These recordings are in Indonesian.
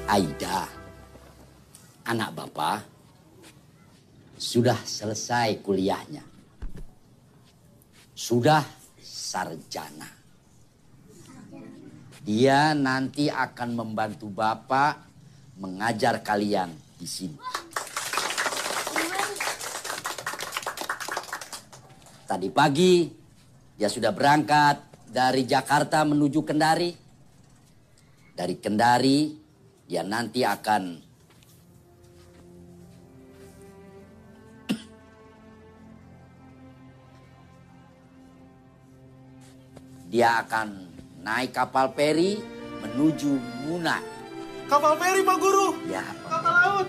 Aida, anak Bapak, sudah selesai kuliahnya. Sudah sarjana. Dia nanti akan membantu Bapak mengajar kalian di sini. Tadi pagi dia sudah berangkat dari Jakarta menuju Kendari. Dari Kendari dia nanti akan naik kapal feri menuju Muna. Kapal feri, Pak Guru? Ya, kapal laut.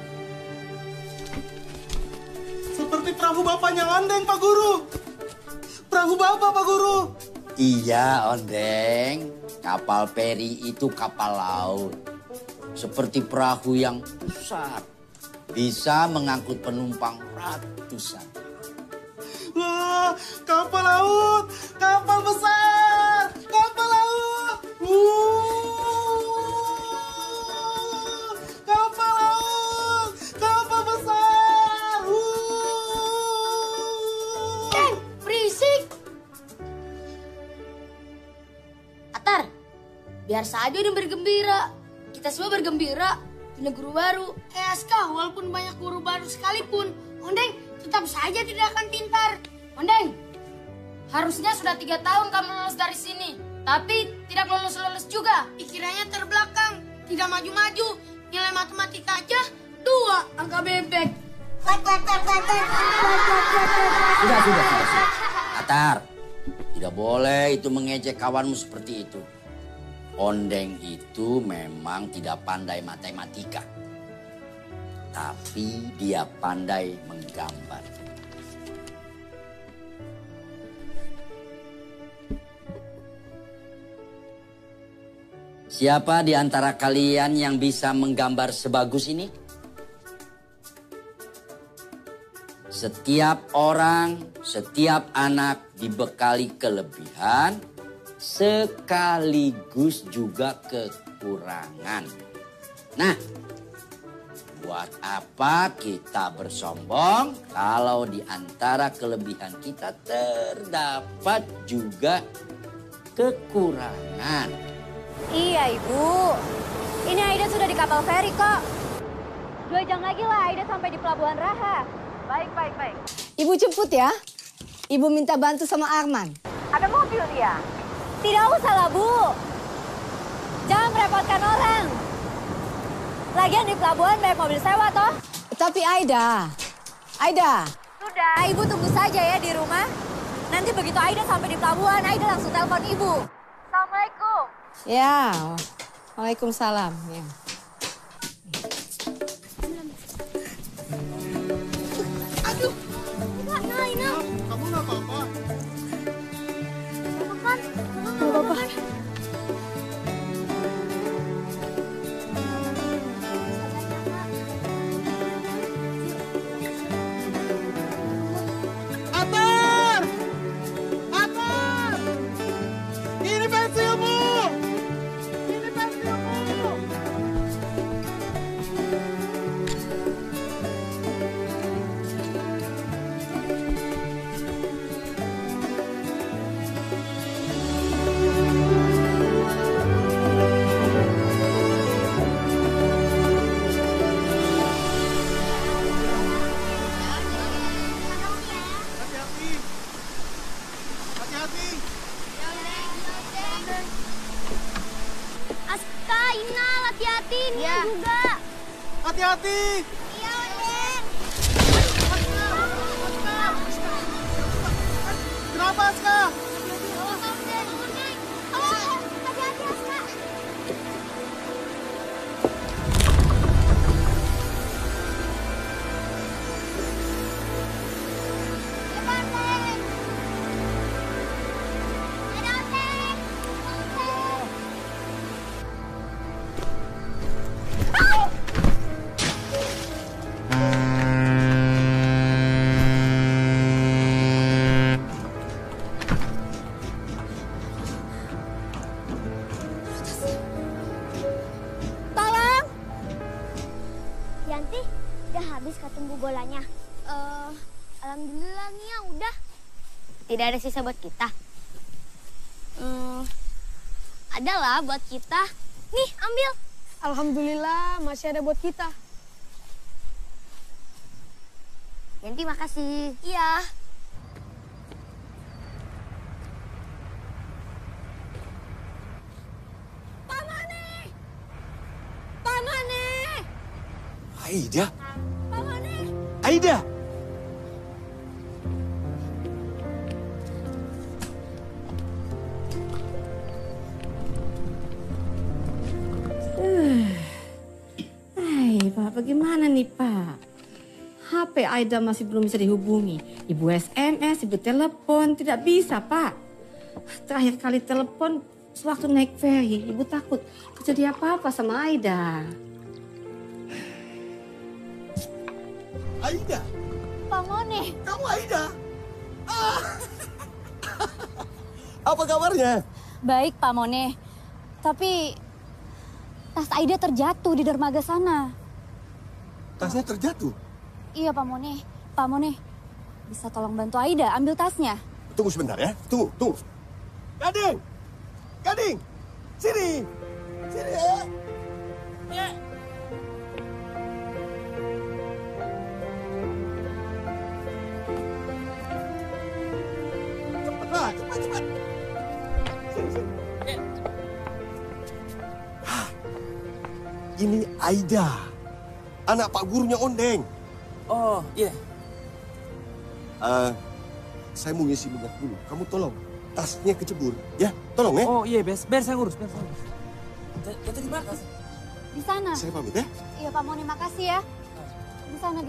Seperti perahu bapaknya Ondeng, Pak Guru. Perahu bapak, Pak Guru. Iya, Ondeng. Kapal feri itu kapal laut. Seperti perahu yang besar. Bisa mengangkut penumpang ratusan. Wah, kapal laut. Kapal besar. Kapal laut. Kapal laut. Kapal besar. Ceng, berisik. Atar, biar saja udah bergembira. Kita semua bergembira punya guru baru. Aska, walaupun banyak guru baru sekalipun, Ondeng tetap saja tidak akan pintar. Ondeng, harusnya sudah 3 tahun kamu lulus dari sini. Tapi tidak lulus-lulus juga. Pikirannya terbelakang, tidak maju-maju. Nilai matematika aja 2 angka bebek. Sudah. Atar, tidak boleh itu mengejek kawanmu seperti itu. Ondeng itu memang tidak pandai matematika. Tapi dia pandai menggambar. Siapa di antara kalian yang bisa menggambar sebagus ini? Setiap orang, setiap anak dibekali kelebihan sekaligus juga kekurangan. Nah, buat apa kita bersombong kalau di antara kelebihan kita terdapat juga kekurangan? Iya, Ibu. Ini Aida sudah di kapal feri kok. 2 jam lagi lah Aida sampai di Pelabuhan Raha. Baik. Ibu jemput ya. Ibu minta bantu sama Arman. Ada mobil dia. Tidak usah lah, Bu. Jangan merepotkan orang. Lagian di pelabuhan banyak mobil sewa, toh. Tapi Aida. Sudah, Ibu tunggu saja ya di rumah. Nanti begitu Aida sampai di pelabuhan, Aida langsung telepon Ibu. Assalamualaikum. Ya, waalaikumsalam. Ya. Aduh, Naina. Kamu nggak apa-apa? Aska, Ina, hati-hati. Nia juga. Hati-hati. Iya, Odeng. Kenapa, Aska? Hati-hati, Aska. Yanti, udah habis ketemu bolanya? Alhamdulillah Nia, udah. Tidak ada sisa buat kita. Adalah buat kita. Nih, ambil. Alhamdulillah masih ada buat kita. Yanti, makasih. Iya. Aida? Aida! Pak, bagaimana nih Pak? HP Aida masih belum bisa dihubungi. Ibu SMS, ibu telepon, tidak bisa Pak. Terakhir kali telepon sewaktu naik ferry, ibu takut terjadi apa-apa sama Aida. Aida? Pak Mone. Kamu Aida? Apa kabarnya? Baik, Pak Mone. Tapi tas Aida terjatuh di dermaga sana. Tasnya terjatuh? Iya, Pak Mone. Pak Mone, bisa tolong bantu Aida ambil tasnya? Tunggu sebentar ya. Tunggu. Gading! Gading! Sini! Sini ya! Cepat. Sini. Ini Aida. Anak Pak Gurunya Ondeng. Oh, iya. Saya mau ngisi minyak dulu. Kamu tolong. Tasnya kecebur. Ya, tolong ya. Oh, iya, biar saya ngurus. Jatuh di mana tas? Di sana. Saya pamit ya. Iya, Pak Mone, makasih ya. Di sana.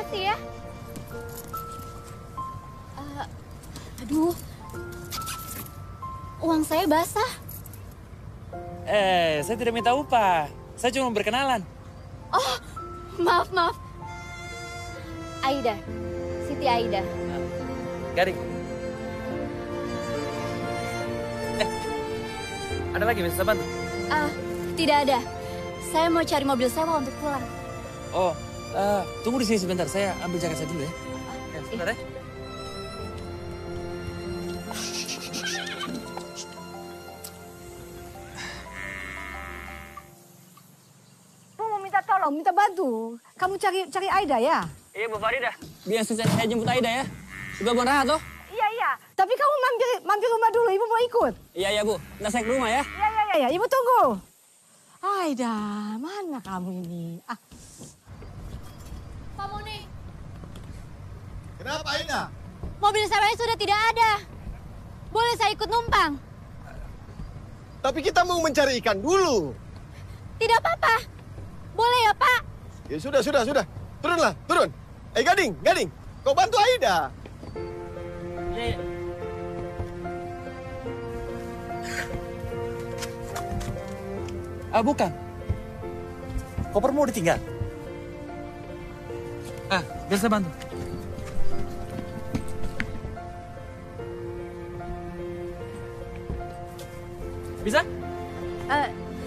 Ya. Aduh, uang saya basah. Saya tidak minta upah. Saya cuma berkenalan. Oh, maaf. Aida, Siti Aida. Gading. Ada lagi bisa bantu? Tidak ada. Saya mau cari mobil sewa untuk pulang. Oh, tunggu di sini sebentar. Saya ambil jaket saya dulu ya. Sebentar ya. Minta bantu. Kamu cari Aida ya? Iya, Bu Farida. Biar saya jemput Aida ya. Sudah mau rahat toh? Iya. Tapi kamu mampir rumah dulu, Ibu mau ikut. Iya, Bu. Nah, saya ke rumah ya. Iya. Ibu tunggu. Aida, mana kamu ini? Pak Mone. Kenapa Aida? Mobil sewanya sudah tidak ada. Boleh saya ikut numpang? Tapi kita mau mencari ikan dulu. Tidak apa-apa. Boleh ya, Ya sudah. Turunlah, turun. Gading. Kau bantu Aida. Iya. Bukan. Koper mau ditinggal. Biar saya bantu. Bisa?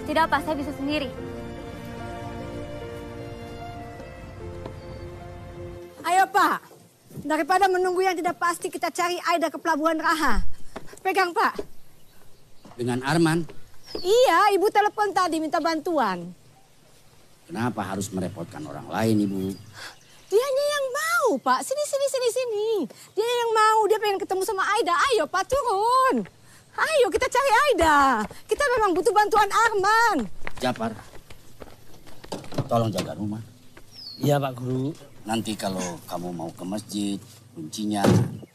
Tidak apa, saya bisa sendiri. Ayo Pak, daripada menunggu yang tidak pasti kita cari Aida ke Pelabuhan Raha. Pegang Pak. Dengan Arman, Iya, Ibu telepon tadi minta bantuan. kenapa harus merepotkan orang lain, Ibu? Dianya yang mau Pak, sini. Dia yang mau, dia pengen ketemu sama Aida. Ayo Pak turun. Ayo kita cari Aida. Kita memang butuh bantuan Arman. Japar, tolong jaga rumah. Iya Pak Guru. Nanti kalau kamu mau ke masjid, kuncinya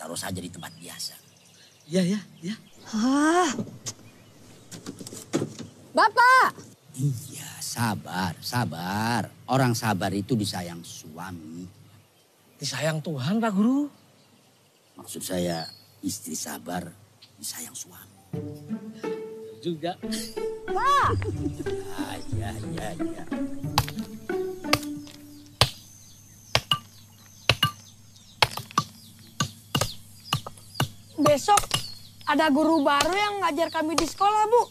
taruh saja di tempat biasa. Iya. Ah. Bapak. Iya, sabar. Orang sabar itu disayang suami. Disayang Tuhan Pak Guru. Maksud saya, istri sabar disayang suami. Juga. Pak. Iya. Besok ada guru baru yang ngajar kami di sekolah, Bu.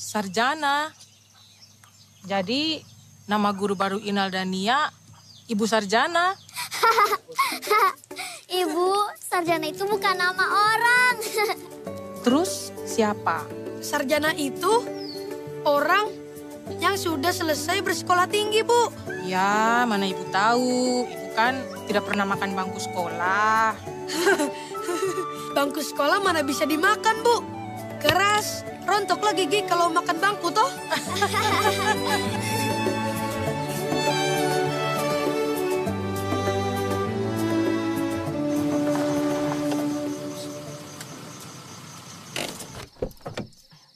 Sarjana. Jadi nama guru baru Inal dan Nia, Ibu Sarjana. Ibu, sarjana itu bukan nama orang. Terus siapa? Sarjana itu orang yang sudah selesai bersekolah tinggi, Bu. Ya, mana Ibu tahu. Ibu kan tidak pernah makan bangku sekolah. Bangku sekolah mana bisa dimakan, Bu. Keras, rontoklah gigi kalau makan bangku, toh.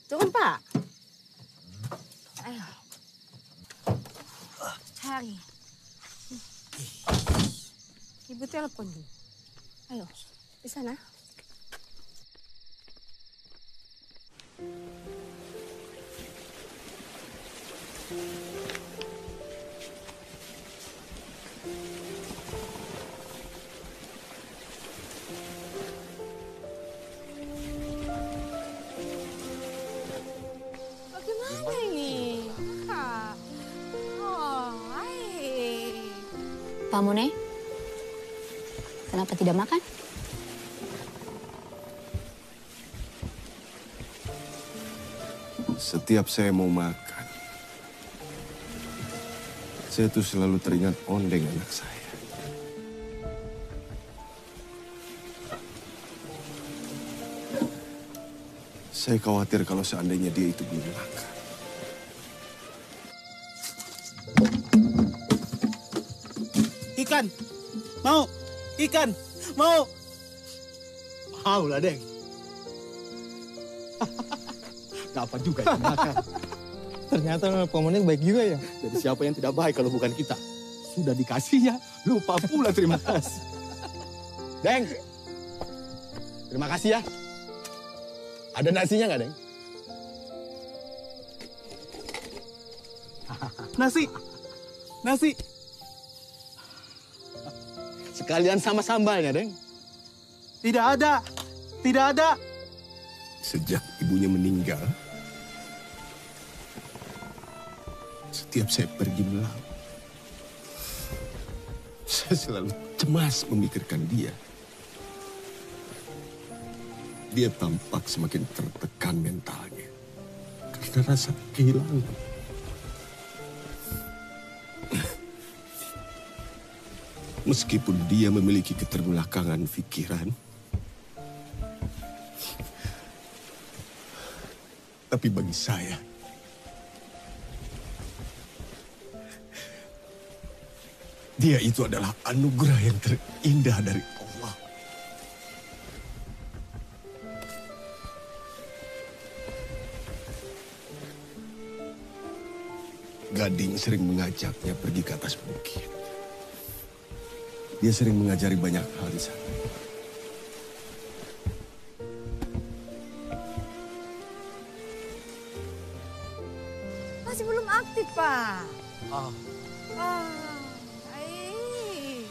Turun Pak. Ayo. Cari. Ibu telepon dulu. Ayo, di sana. Bagaimana ini? Kak. Oh, hai. Pak Mone, kenapa tidak makan? Setiap saya mau makan, saya tuh selalu teringat Ondeng anak saya. Saya khawatir kalau seandainya dia itu belum makan. Ikan. Mau. Ikan. Mau. Mau lah, Deng. Dapat juga yang makan. Ternyata Pak Monik baik juga ya. Jadi siapa yang tidak baik kalau bukan kita? Sudah dikasihnya, lupa pula terima kasih. Deng. Terima kasih ya. Ada nasinya nggak, Deng? Nasi. Sekalian sama sambalnya, Deng. Tidak ada. Sejak ibunya meninggal, setiap saya pergi melaut, saya selalu cemas memikirkan dia. Dia tampak semakin tertekan mentalnya karena rasa kehilangan. Meskipun dia memiliki keterbelakangan pikiran, tapi bagi saya, dia itu adalah anugerah yang terindah dari Allah. Gading sering mengajaknya pergi ke atas bukit. Dia sering mengajari banyak hal di sana. Masih belum aktif, Pak. Oh. Baik.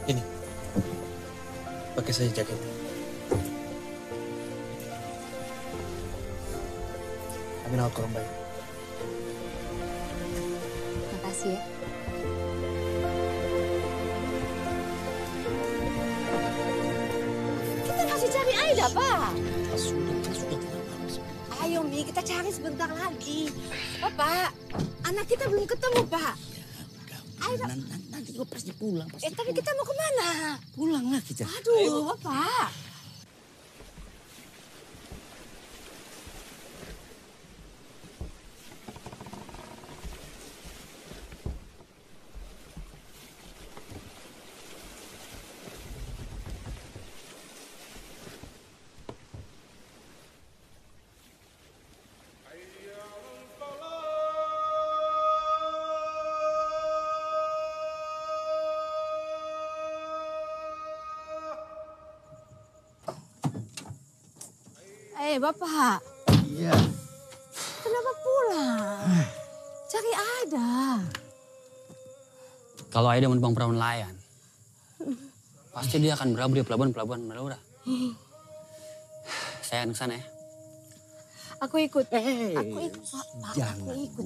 Ini. Pakai saja jaket. Kami nak kurang baik. Makasih ya. Kita masih cari Aida, Pak. Sudah. Ayo, Mi, kita cari sebentar lagi. Bapak, anak kita belum ketemu, Pak. Aida. Nanti gue pasti pulang. Tapi kita mau kemana? Pulang lah kita. Aduh, Bapak. Bapak. Iya. Kenapa pulang? Cari Aida. Kalau Aida menumpang perahu nelayan, pasti dia akan berlabuh di pelabuhan Madura. Saya akan ke sana ya. Aku ikut. Aku ikut, Pak. Jangan. Aku ikut.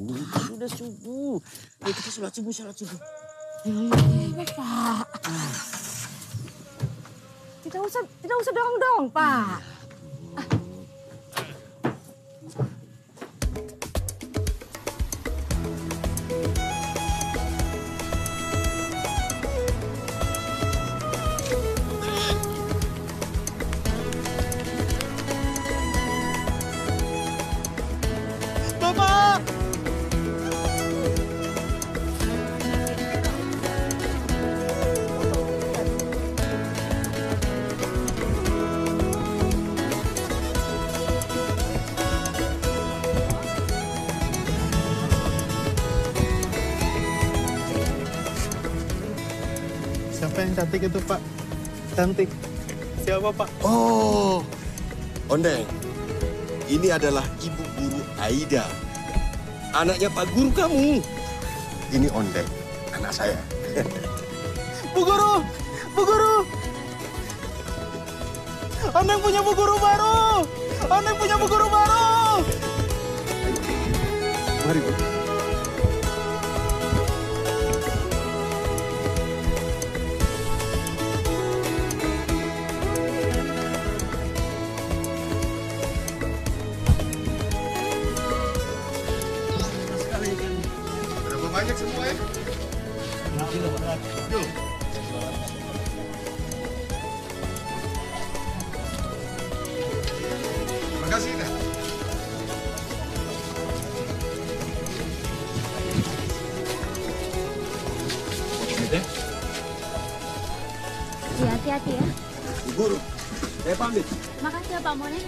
Udah subuh. Ayo kita sholat subuh. Bapak. Tidak usah dorong-dorong, Pak. Siapa yang cantik itu, Pak? Cantik. Siapa, Pak? Oh, Ondeng. Ini adalah ibu guru Aida. Anaknya Pak Guru kamu. Ini Ondeng, anak saya. Bu Guru! Bu Guru! Ondeng punya Bu Guru baru! Ondeng punya Bu Guru baru! Mari, Bu. Berapa banyak semua ya? Yuk. Terima kasih, Ida. Iya, hati-hati ya. Bu Guru, saya pamit. Makasih ya Pak Mone.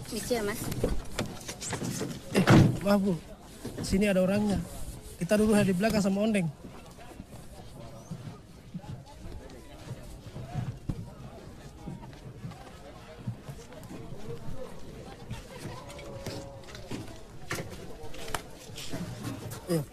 Micir, Mas. Maaf, Bu. Sini ada orangnya. Kita dulu di belakang sama Ondeng. Ayo.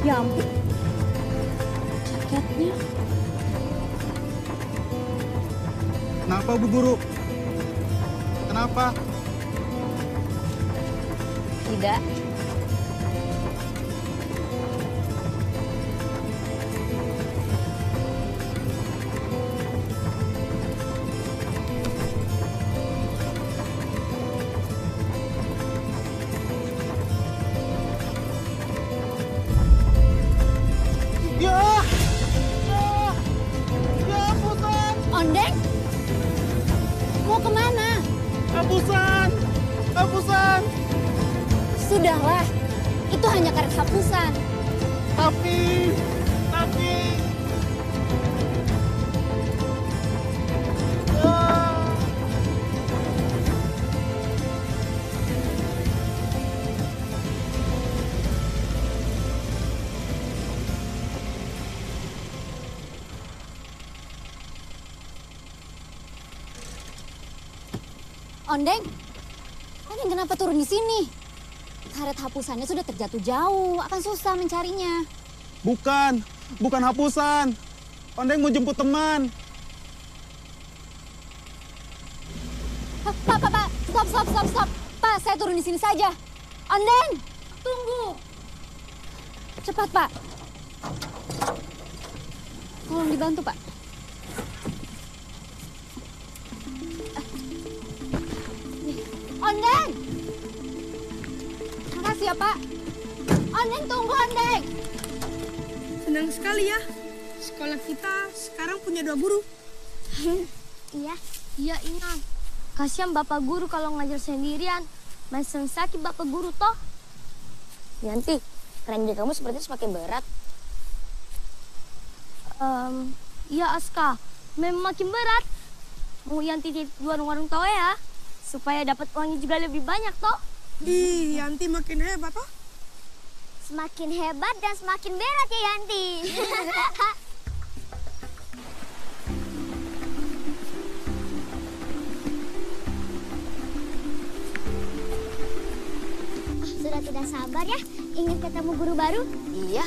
Ya ampun. Jaketnya. Kenapa Bu Guru? Kenapa? Tidak. Ondeng? Mau kemana? Hapusan! Hapusan! Sudahlah, itu hanya karet hapusan. Tapi... Ondeng, Ondeng kenapa turun di sini? Karet hapusannya sudah terjatuh jauh, akan susah mencarinya. Bukan hapusan. Ondeng mau jemput teman. Pak, stop. Pak, saya turun di sini saja. Ondeng, tunggu. Cepat, Pak. Tolong dibantu, Pak. Ondeng! Makasih ya, Pak. Ondeng, tunggu, Ondeng. Senang sekali ya. Sekolah kita sekarang punya 2 guru. Iya Inal. Kasihan Bapak Guru kalau ngajar sendirian. Masih sakit Bapak Guru toh. Yanti, ranking kamu sepertinya semakin berat. Iya Aska, memang makin berat. Mau Yanti di warung-warung toh ya. Supaya dapat uangnya juga lebih banyak toh. Ih, Yanti makin hebat toh. Semakin hebat dan semakin berat ya Yanti. Sudah tidak sabar ya, ingin ketemu guru baru? Iya.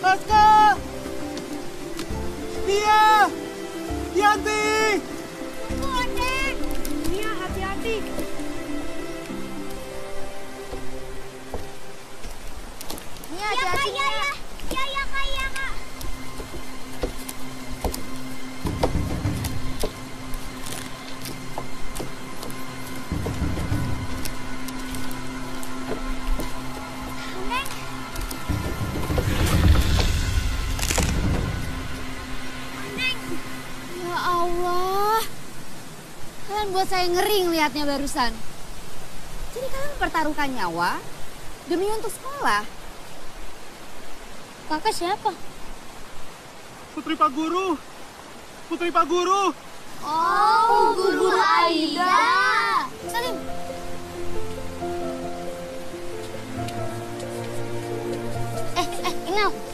Aska! Dia! Yanti! Iya, hati-hati. Iya, hati-hati. Ya, Kak. Ya Allah. Kalian buat saya ngeri ngelihatnya barusan. Jadi kalian mempertaruhkan nyawa demi untuk sekolah. Kakak siapa? Putri Pak Guru! Putri Pak Guru! Oh, Guru Aida. Salim.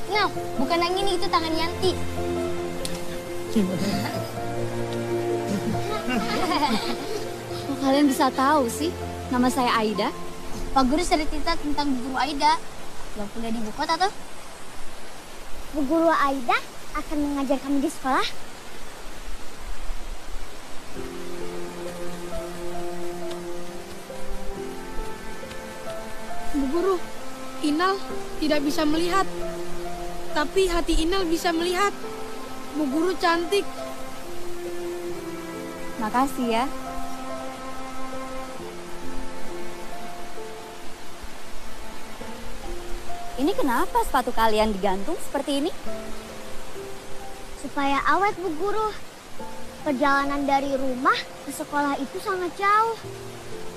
Inal, bukan yang ini, itu tangan Yanti. Kok kalian bisa tahu sih nama saya Aida? Pak Guru cerita tentang Bu Guru Aida yang kuliah di ibu kota tuh. Bu Guru Aida akan mengajar kami di sekolah. Bu Guru, Inal tidak bisa melihat. Tapi hati Inal bisa melihat. Bu Guru cantik. Makasih ya. Ini kenapa sepatu kalian digantung seperti ini? Supaya awet, Bu Guru. Perjalanan dari rumah ke sekolah itu sangat jauh.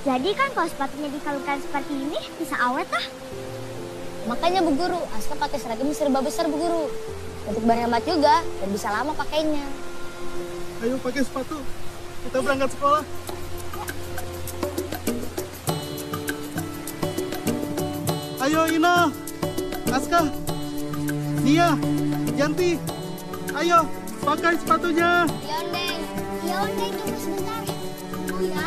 Jadi kan kalau sepatunya dikalungkan seperti ini bisa awet lah. Makanya Bu Guru, Aska pakai seragam serba besar Bu Guru. Untuk berhemat juga dan bisa lama pakainya. Ayo pakai sepatu. Kita berangkat sekolah. Ayo Ina, Aska, Nia, Yanti, ayo pakai sepatunya. Ya Ondeng. Ya Ondeng, tunggu sebentar. Tunggu ya.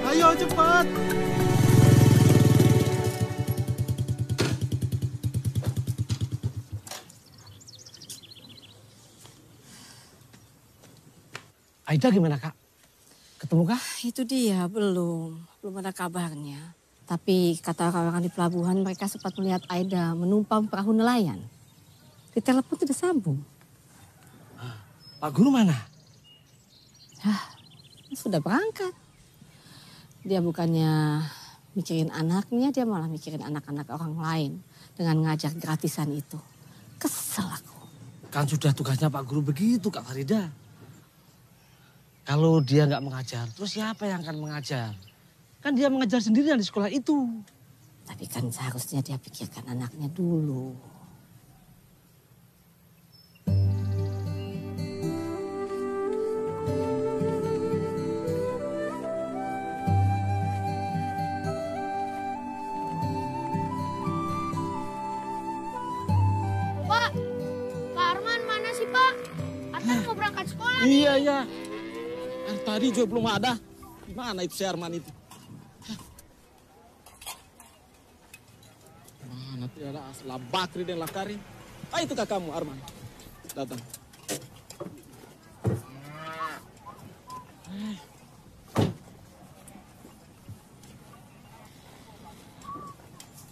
Ayo cepat. Aida gimana Kak? Ketemu kah? Itu dia, belum ada kabarnya. Tapi kata orang-orang di pelabuhan mereka sempat melihat Aida menumpang perahu nelayan. Di telepon tidak sambung. Pak Guru mana? Sudah berangkat. Dia bukannya mikirin anaknya, dia malah mikirin anak-anak orang lain dengan ngajar gratisan itu. Kesel aku. Kan sudah tugasnya Pak Guru begitu Kak Farida. Kalau dia nggak mengajar, terus siapa yang akan mengajar? Kan dia mengajar sendirian di sekolah itu. Tapi kan seharusnya dia pikirkan anaknya dulu. Pak Arman mana sih Pak? Atar mau berangkat sekolah Iya, nih. iya. Tadi juga belum ada. Gimana itu si Arman itu? Mana tidak ada asal Bakri dan Lakari. Ah itu kakakmu Arman. Datang.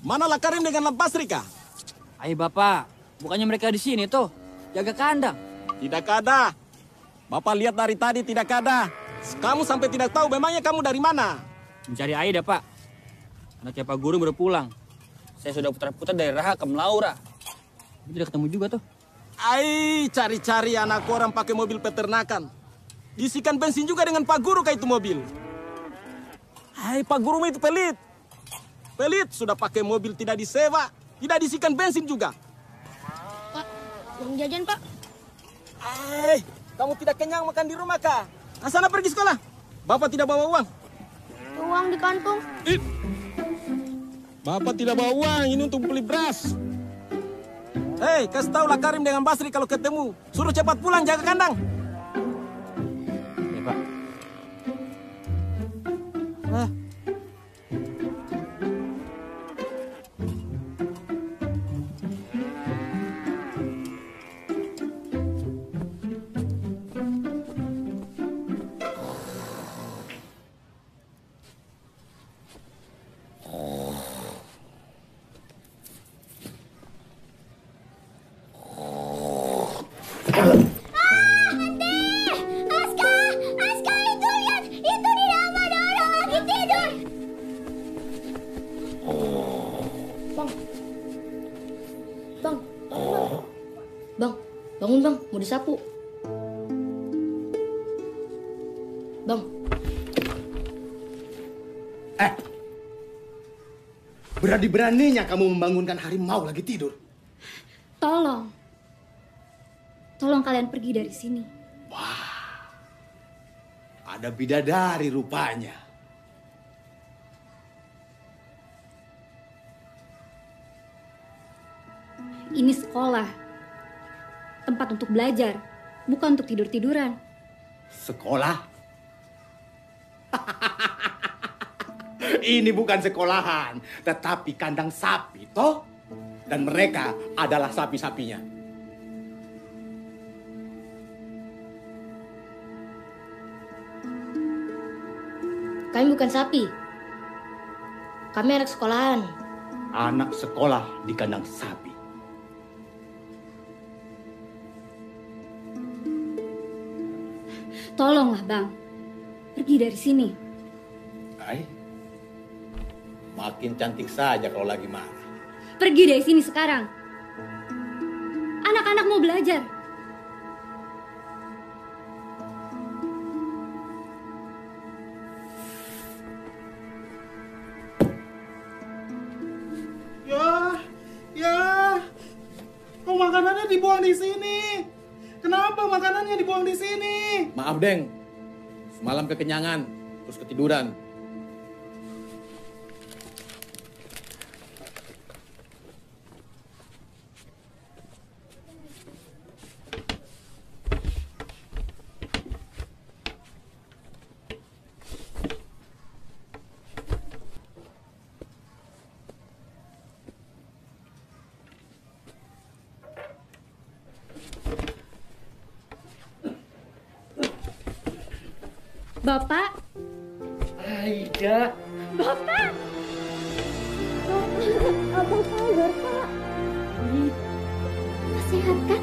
Mana Lakarim dengan Lampasri kah? Ayo Bapak, bukannya mereka di sini tuh, jaga kandang. Tidak ada. Bapak lihat dari tadi tidak ada. Kamu sampai tidak tahu memangnya kamu dari mana? Mencari Aida, Pak. Anaknya Pak Guru baru pulang. Saya sudah putar-putar dari Raha ke Melaura. Tidak ketemu juga tuh. Ai, cari-cari anak orang pakai mobil peternakan. Diisikan bensin juga dengan Pak Guru kayak itu mobil. Hai, Pak Guru itu pelit. Pelit, sudah pakai mobil tidak disewa, tidak diisikan bensin juga. Pak, uang jajan Pak. Hai, kamu tidak kenyang makan di rumah kah? Nah, sana pergi sekolah. Bapak tidak bawa uang. Uang di kantung. Bapak tidak bawa uang, ini untuk beli beras. Hei, kasih tahu Karim dengan Basri kalau ketemu. Suruh cepat pulang, jaga kandang. Ya, Pak. Bangun bang, mau disapu. Bang. Berani-beraninya kamu membangunkan harimau lagi tidur. Tolong kalian pergi dari sini. Ada bidadari rupanya. Ini sekolah. Tempat untuk belajar, bukan untuk tidur-tiduran. Sekolah? Ini bukan sekolahan, tetapi kandang sapi, toh? Dan mereka adalah sapi-sapinya. Kami bukan sapi. Kami anak sekolahan. Anak sekolah di kandang sapi. Tolonglah bang, pergi dari sini. Makin cantik saja kalau lagi marah. Pergi dari sini sekarang. Anak-anak mau belajar. Ya. Kok makanannya dibuang di sini? Kenapa makanannya dibuang di sini? Maaf, Deng. Semalam kekenyangan, terus ketiduran. Bapak. Aida. Bapak. Abang sabar, Pak. Sehat kan?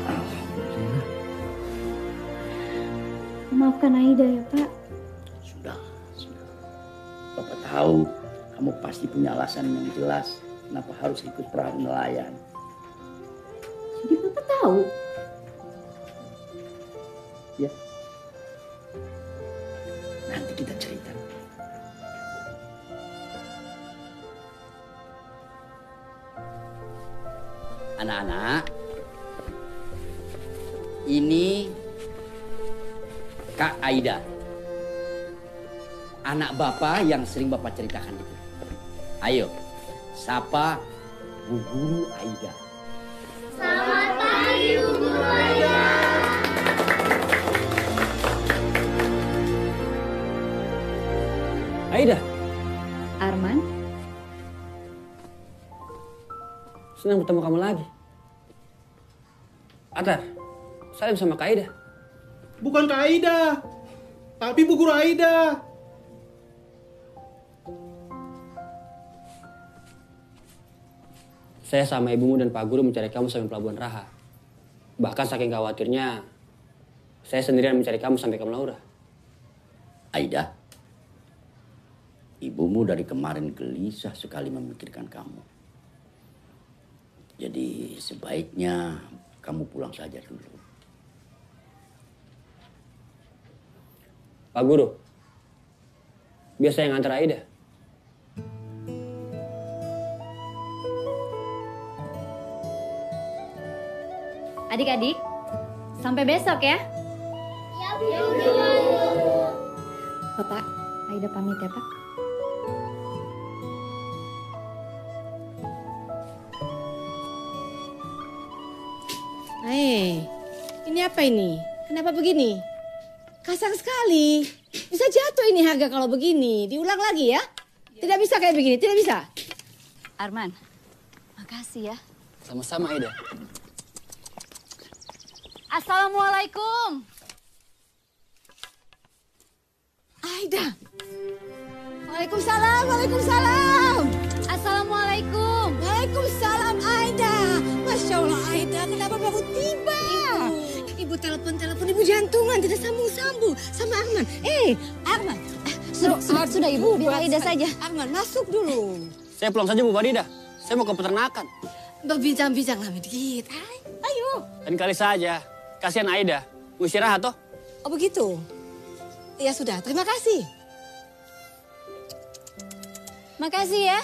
Maafkan Aida ya, Pak. Sudah. Bapak tahu kamu pasti punya alasan yang jelas kenapa harus ikut perahu nelayan. Jadi Bapak tahu? Ya. Nanti kita cerita. Anak-anak, ini Kak Aida. Anak Bapak yang sering Bapak ceritakan itu. Ayo, sapa Bu Guru Aida. Selamat pagi, Bu Guru Aida. Aida. Arman. Senang bertemu kamu lagi. Atar, salim sama Kak Aida. Bukan Kak Aida, tapi Bu Guru Aida. Saya sama ibumu dan Pak Guru mencari kamu sampai Pelabuhan Raha. Bahkan saking khawatirnya, saya sendirian mencari kamu sampai ke Melaura. Aida, ibumu dari kemarin gelisah sekali memikirkan kamu. Jadi sebaiknya kamu pulang saja dulu. Pak Guru, biar saya yang antar Aida. Adik-adik, sampai besok ya. Ya, Bu Guru. Bapak, Aida pamit ya, Pak. Ini apa ini? Kenapa begini? Kasar sekali. Bisa jatuh ini harga kalau begini. Diulang lagi ya. Tidak bisa kayak begini, tidak bisa. Arman, makasih ya. Sama-sama Aida. Assalamualaikum. Aida. Waalaikumsalam, waalaikumsalam. Assalamualaikum. Waalaikumsalam Aida. Masya Allah Aida, kenapa baru tiba? Ibu telepon, ibu jantungan, tidak sambung-sambung sama Arman. Arman. Sudah Ibu, biar Aida saja. Arman, masuk dulu. Saya pulang saja Bu Farida. Saya mau ke peternakan. Berbincang-bincang lama dikit. Ayo. Dan kali saja, kasihan Aida. Mau istirahat toh? Oh begitu? Ya sudah, terima kasih. Makasih ya.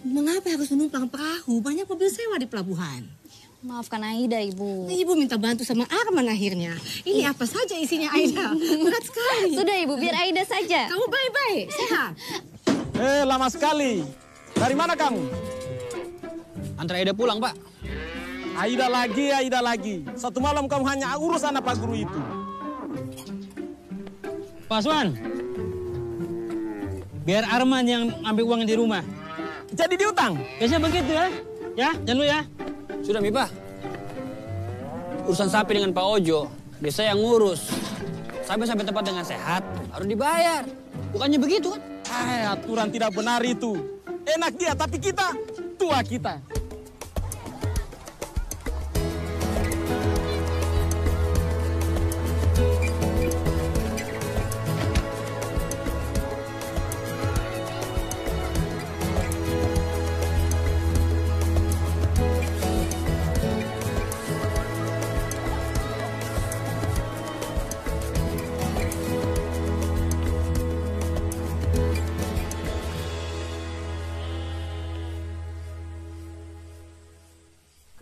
Mengapa harus menumpang perahu? Banyak mobil sewa di pelabuhan. Maafkan Aida, Ibu. Ibu minta bantu sama Arman akhirnya. Ini apa saja isinya Aida? Berat sekali. Sudah Ibu, biar Aida saja. Kamu baik-baik, sehat. Lama sekali. Dari mana kamu? Antar Aida pulang, Pak. Aida lagi. Satu malam kamu hanya urus anak Pak Guru itu. Pak Aswan, biar Arman yang ambil uang di rumah. Jadi diutang? Biasanya begitu ya. Ya, jangan lu ya. Sudah Mipa. Urusan sapi dengan Pak Ojo, biar saya yang ngurus. Sampai tempat dengan sehat, harus dibayar. Bukannya begitu kan? Aturan tidak benar itu. Enak dia, tapi kita, tua kita.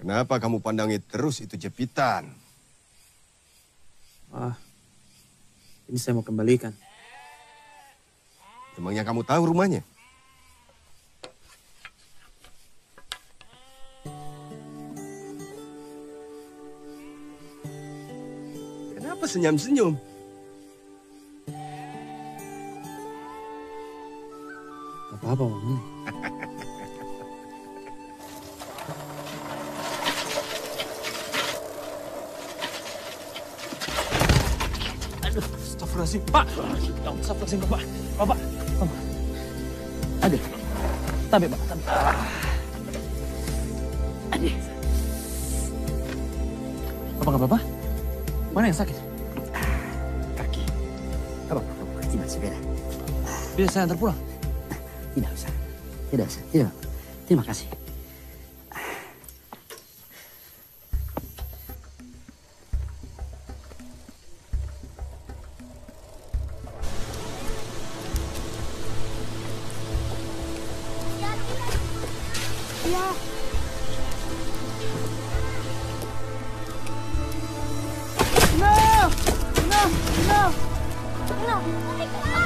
Kenapa kamu pandangi terus itu jepitan? Ini saya mau kembalikan. Emangnya kamu tahu rumahnya? Kenapa senyum-senyum? Apa-apa, Mami. Aduh, astagfirullahaladzim. Pak! Astagfirullahaladzim, Bapak. Bapak. Aduh. Tabe, Pak. Tabe. Aduh. Bapak nggak apa-apa? Mana yang sakit? Kaki. Apa? Kaki masih beda. Bisa saya antar pulang? Tidak usah. Tidak usah. Tidak. Terima kasih. Iya.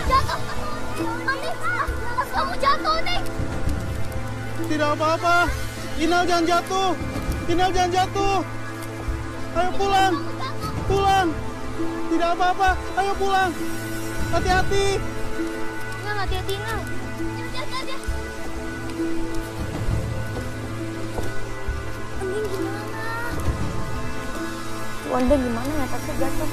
Jatuh. Nanti pas kamu jatuh, Nek. Tidak apa-apa. Inal jangan jatuh. Inal jangan jatuh. Ayo pulang. Pulang. Tidak apa-apa. Ayo pulang. Hati-hati. Inal, hati-hati, Inal. Hati-hati. Andin gimana? Wanda gimana ya? Tapi jatuh.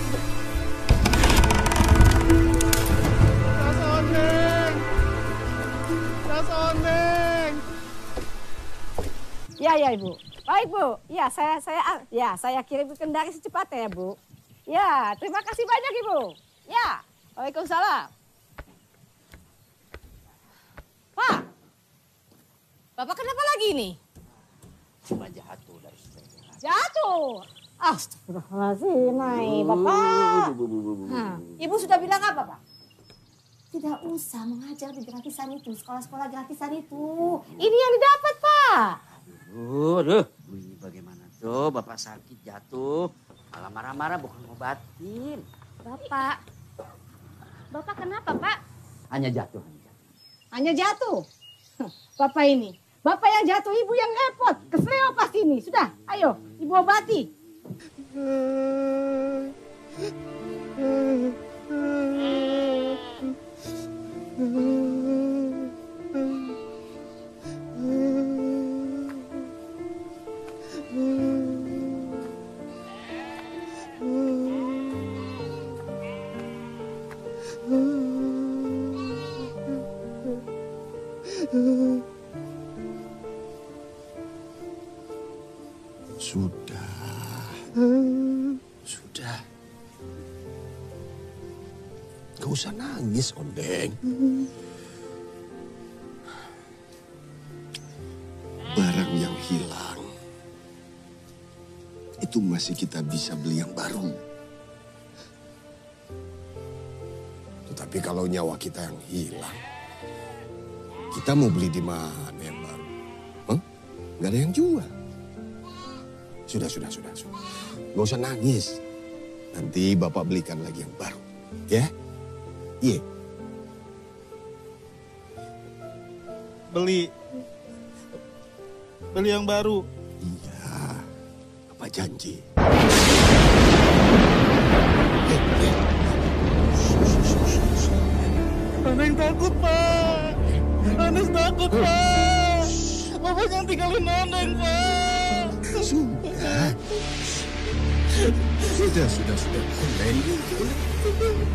Ya Ibu. Baik Bu. Ya saya kirim ke Kendari secepatnya ya Bu. Ya terima kasih banyak Ibu. Ya Waalaikumsalam. Pak, Bapak kenapa lagi nih? Cuma jatuh dari sepeda. Jatuh. Astagfirullahaladzim, Bapak. Ibu sudah bilang apa Pak? Tidak usah mengajar di gratisan itu, sekolah-sekolah gratisan itu. Ini yang didapat Pak. Aduh, ini bagaimana tuh? Bapak sakit jatuh, malah marah-marah bukan ngobatin. Bapak kenapa Pak? Hanya jatuh. Hanya jatuh. Bapak ini, Bapak yang jatuh, Ibu yang repot. Kesleo pasti ini. Sudah, ayo Ibu obati. Sudah. Gak usah nangis, Ondeng. Barang yang hilang, itu masih kita bisa beli yang baru. Tetapi kalau nyawa kita yang hilang, kita mau beli di mana yang baru? Hah? Gak ada yang jual. Sudah. Gak usah nangis. Nanti Bapak belikan lagi yang baru. Ya? Iya. Beli yang baru. Iya. Bapak janji. Aneh takut, Pak. Aneh takut, Pak. Bapak jangan tinggalin Ondeng, Pak. Sudah. Ondeng.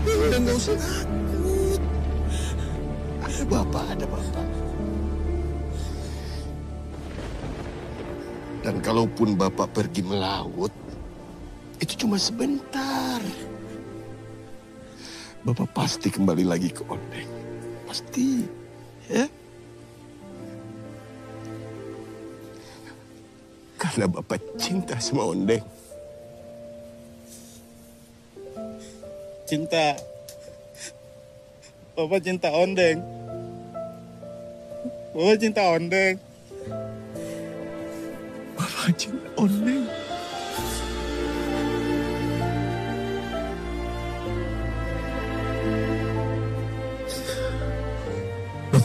Ondeng gak usah takut. Ada Bapak. Dan kalaupun Bapak pergi melaut, itu cuma sebentar. Bapak pasti kembali lagi ke Ondeng. Pasti. Ya? Karena Bapak cinta sama Ondeng. Cinta. Bapak cinta Ondeng. Bapak cinta Ondeng. Bapak cinta Ondeng.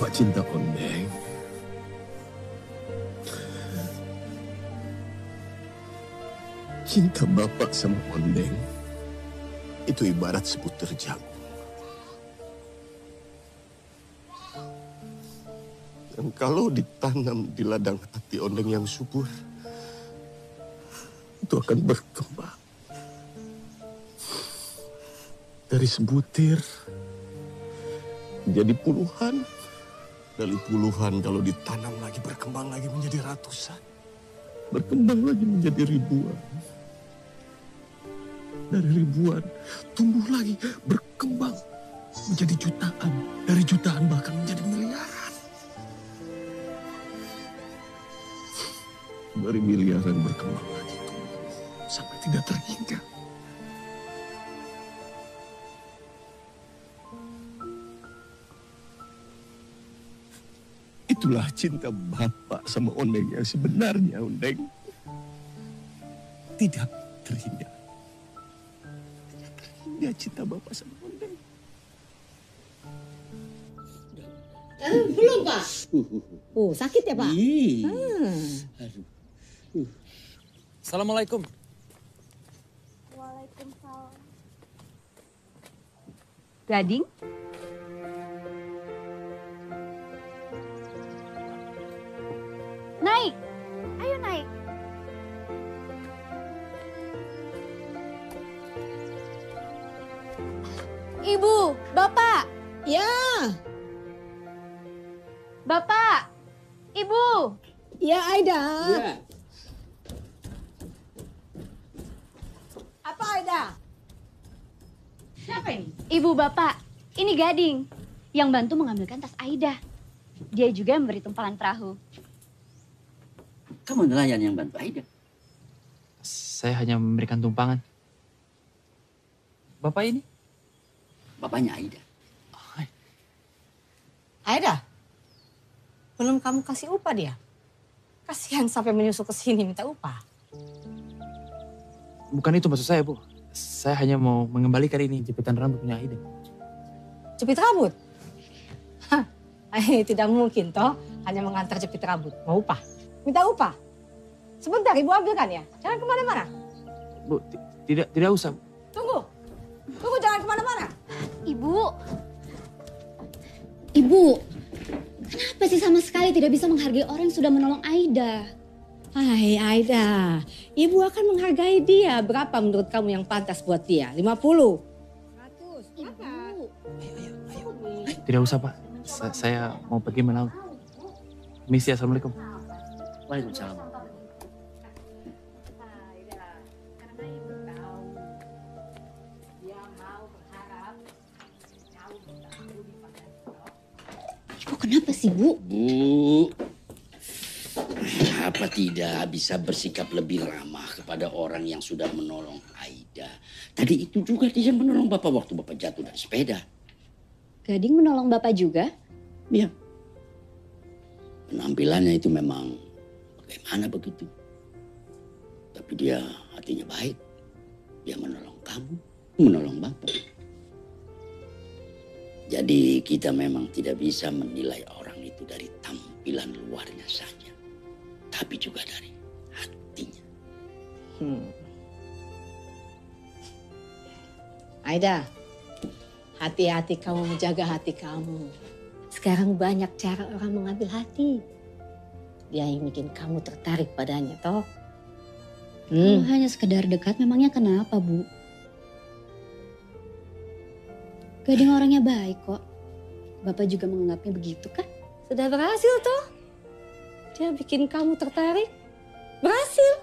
Bapak cinta Ondeng. Cinta Bapak sama Ondeng itu ibarat sebutir jagung. Dan kalau ditanam di ladang hati Ondeng yang subur, itu akan berkembang. Dari sebutir menjadi puluhan. Dari puluhan kalau ditanam lagi berkembang lagi menjadi ratusan. Berkembang lagi menjadi ribuan. Dari ribuan tumbuh lagi berkembang menjadi jutaan. Dari jutaan bahkan menjadi miliaran. Dari miliaran berkembang lagi tumbuh sampai tidak terhingga. Itulah cinta Bapak sama Ondeng yang sebenarnya, Ondeng. Tidak terhingga. Tidak terhingga cinta Bapak sama Ondeng. Belum, Pak. Sakit ya, Pak? Assalamualaikum. Waalaikumsalam. Gading? Naik! Ayo naik. Ibu, Bapak! Ya. Bapak! Ibu! Ya, Aida. Iya. Apa, Aida? Siapa ini? Ibu Bapak, ini Gading yang bantu mengambilkan tas Aida. Dia juga memberi tumpahan perahu. Kamu nelayan yang bantu Aida? Saya hanya memberikan tumpangan. Bapak ini? Bapaknya Aida. Aida, belum kamu kasih upah dia? Kasihan sampai menyusul ke sini minta upah. Bukan itu maksud saya, Bu. Saya hanya mau mengembalikan ini jepitan rambut punya Aida. Jepit rambut? Hah, tidak mungkin toh, hanya mengantar jepit rambut. Mau upah? Minta upah? Sebentar, Ibu ambilkan ya. Jangan kemana-mana. Bu, tidak usah. Tunggu, jangan kemana-mana. Ibu, kenapa sih sama sekali tidak bisa menghargai orang yang sudah menolong Aida? Hai Aida, Ibu akan menghargai dia. Berapa menurut kamu yang pantas buat dia? 50? 100, Ibu. Tidak usah, Pak. Saya mau pergi melaut. Misi, Assalamualaikum. Waalaikumsalam. Ibu kenapa sih, Bu? Bu, apa tidak bisa bersikap lebih ramah kepada orang yang sudah menolong Aida? Tadi itu juga dia menolong Bapak waktu Bapak jatuh dari sepeda. Gading menolong Bapak juga? Iya. Penampilannya itu memang bagaimana begitu. Tapi dia hatinya baik. Dia menolong kamu, menolong Bapak. Jadi kita memang tidak bisa menilai orang itu dari tampilan luarnya saja. Tapi juga dari hatinya. Aida, hati-hati kamu menjaga hati kamu. Sekarang banyak cara orang mengambil hati. Dia yang bikin kamu tertarik padanya, toh. Kalau hanya sekedar dekat, memangnya kenapa, Bu? Gading orangnya baik kok. Bapak juga menganggapnya begitu kan? Sudah berhasil toh. Dia bikin kamu tertarik. Berhasil.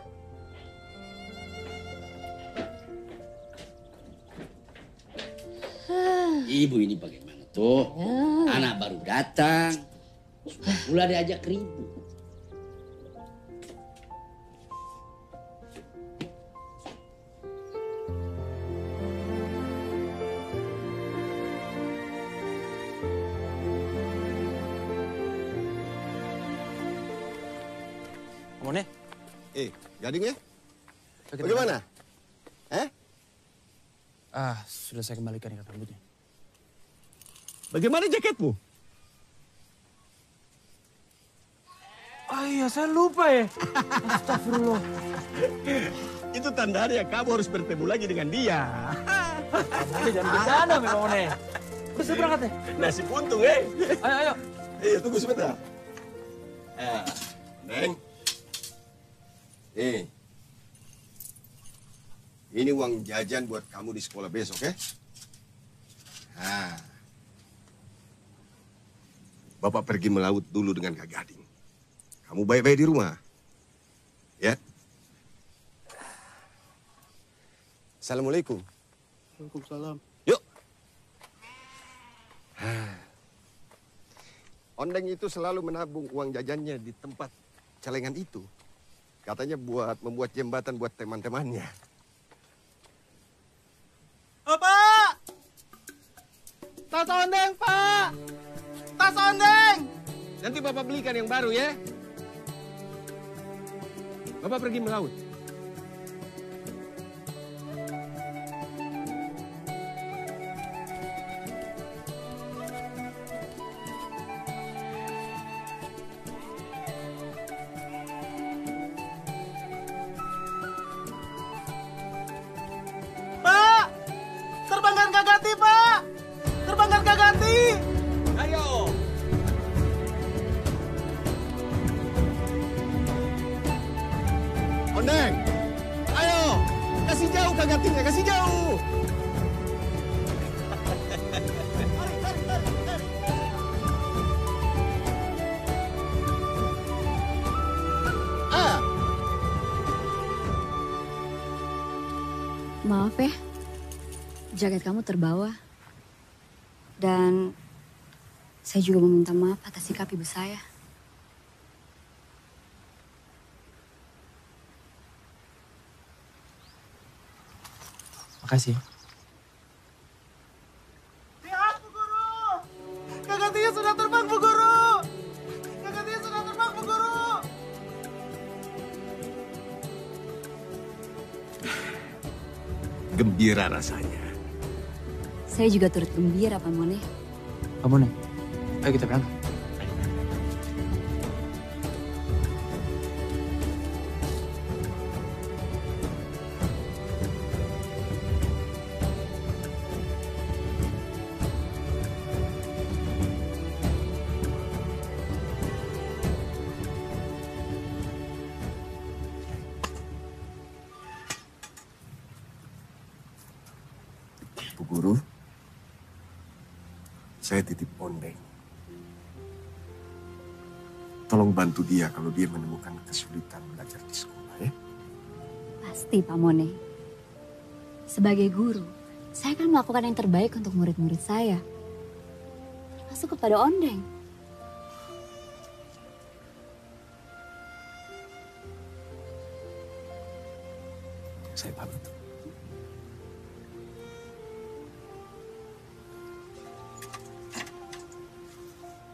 Ibu ini bagaimana tuh? Anak baru datang. Sudah pula diajak ribut. Mone? Gading ya? Bagaimana? Sudah saya kembalikan ikat rambutnya. Bagaimana jaketmu? Oh iya, saya lupa ya. Astagfirullah. Itu tandanya kamu harus bertemu lagi dengan dia. Jangan bercanda, Mamone. Udah saya berangkat ya. Nasi puntung, eh. Ayo. Iya, tunggu sebentar. Neng. Nih. Ini uang jajan buat kamu di sekolah besok, ya? Nah. Bapak pergi melaut dulu dengan Kak Gading. Kamu baik-baik di rumah. Ya? Assalamualaikum. Waalaikumsalam. Yuk. Ondeng itu selalu menabung uang jajannya di tempat celengan itu. Katanya buat membuat jembatan buat teman-temannya. Oh, Pak! Tas ondeng, Pak! Tas ondeng! Nanti Bapak belikan yang baru ya. Bapak pergi melaut. Pak! Terbangkan Kak Gati, Pak! Terbangkan Kak Gati! Ayo! Ondeng! Ayo! Kasih jauh Kak Gatinya, kasih jauh! Maaf ya, jaket kamu terbawa. Dan saya juga meminta maaf atas sikap ibu saya. Makasih. Lihat, Bu Guru! Kak Gatinya sudah terbang, Bu Guru! Kak Gatinya sudah terbang, Bu Guru! Gembira rasanya. Saya juga turut gembira, Pak Mone. Mamone, ayo kita berangkat. Bu Guru, saya titip Ondeng. Tolong bantu dia kalau dia menemukan kesulitan belajar di sekolah ya. Pasti, Pak Mone. Sebagai guru, saya akan melakukan yang terbaik untuk murid-murid saya. Termasuk kepada Ondeng. Saya pamit.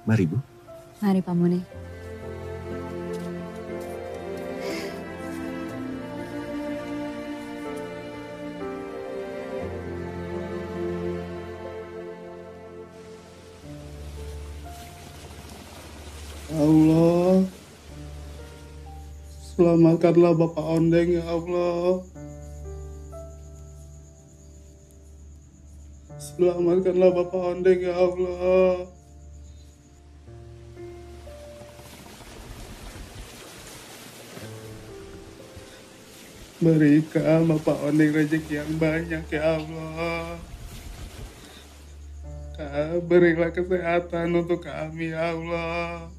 Mari, Bu. Mari, Pak Mone. Allah, selamatkanlah Bapak Ondeng ya Allah. Selamatkanlah Bapak Ondeng ya Allah. Berikan Bapak Ondeng rezeki yang banyak ya Allah. Berilah kesehatan untuk kami ya Allah.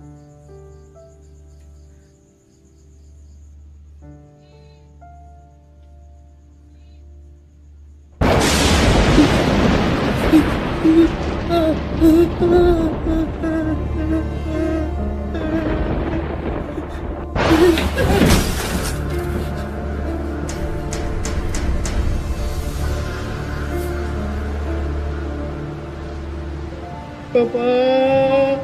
Bapak.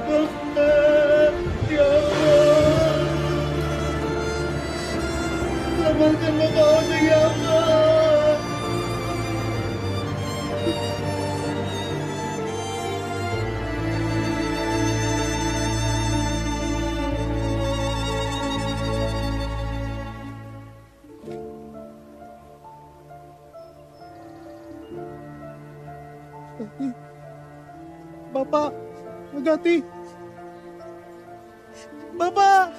Bapak, ya Allah. Selamatkan Bapak Ondeng ya Allah. Bapak, Agati. Bapak.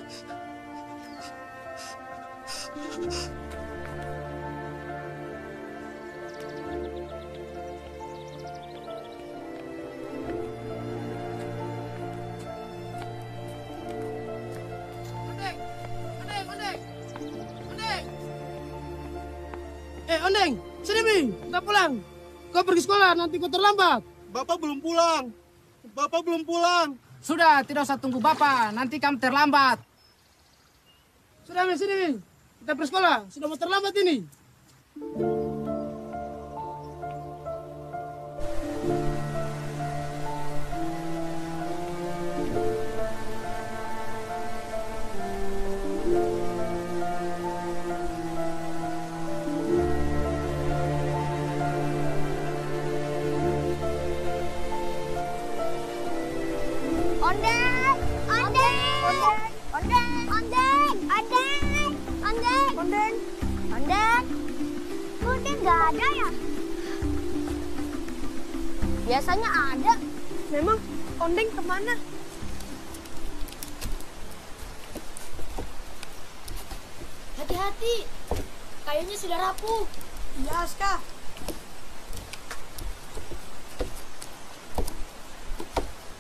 Ondeng, sini Mi, kita pulang. Kau pergi sekolah, nanti kau terlambat. Bapak belum pulang. Bapak belum pulang. Sudah, tidak usah tunggu Bapak, nanti kamu terlambat. Sudah Mi, sini Mi, kita pergi sekolah, sudah mau terlambat ini. Nggak ada ya? Biasanya ada. Memang Ondeng kemana? Hati-hati, kayunya sudah rapuh. Iya, Aska.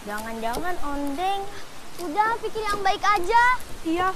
Jangan-jangan Ondeng udah pikir yang baik aja. Iya.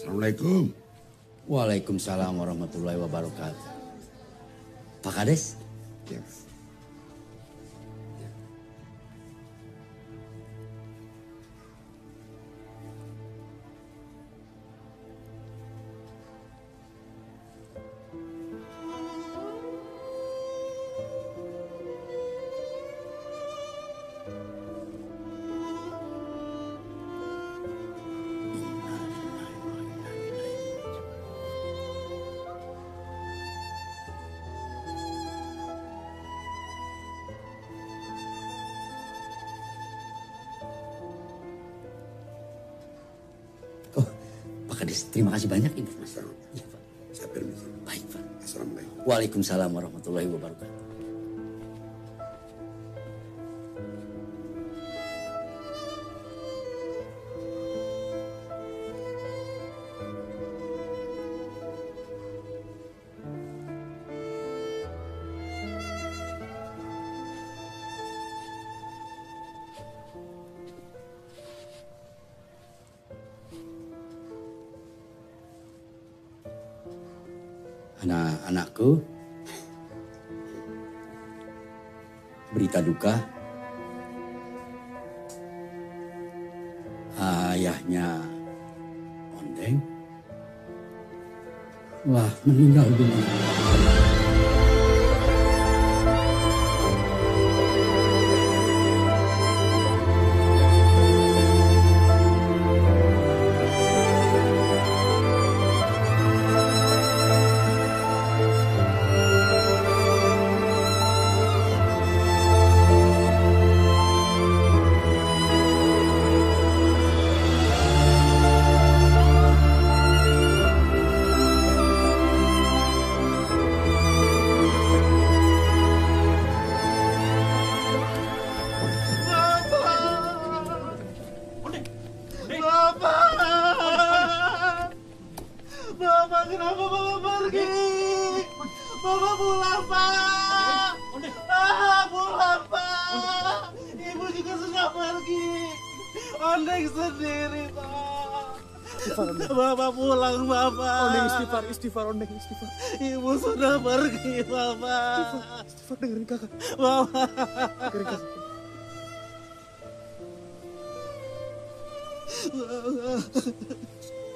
Assalamualaikum. Waalaikumsalam warahmatullahi wabarakatuh. Pak Kades? Ya. Terima kasih banyak informasinya. Ya, Pak. Saya permisi. Baik, Pak. Assalamualaikum. Waalaikumsalam warahmatullahi wabarakatuh. Anak-anakku, berita duka, ayahnya Ondeng telah meninggal dunia. Ondeng sendiri, Pak. Bapak pulang, Bapak. Ondeng istighfar, Ondeng istighfar. Ibu sudah pergi, Bapak. Istighfar, dengerin kakak. Bapak. Dengerin kakak.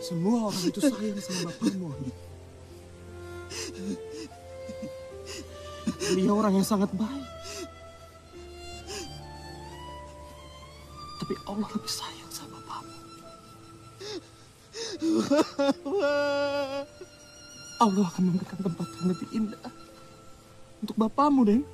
Semua orang itu sayang sama bapakmu. Dia orang yang sangat baik. Tapi Allah lebih sayang sama bapakmu. Allah akan memberikan tempat yang lebih indah untuk bapakmu, Deng.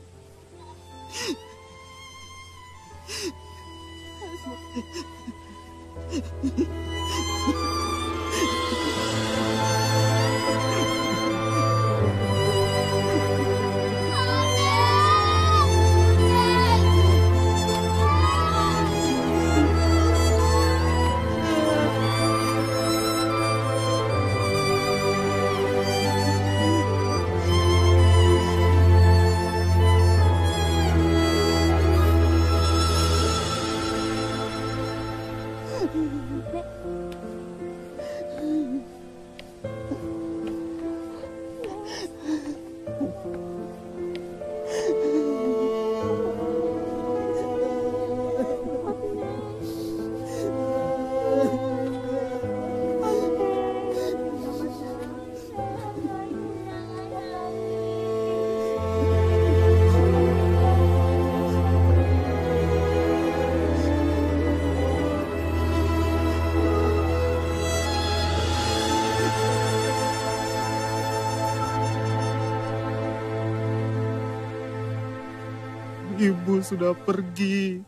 Ibu sudah pergi.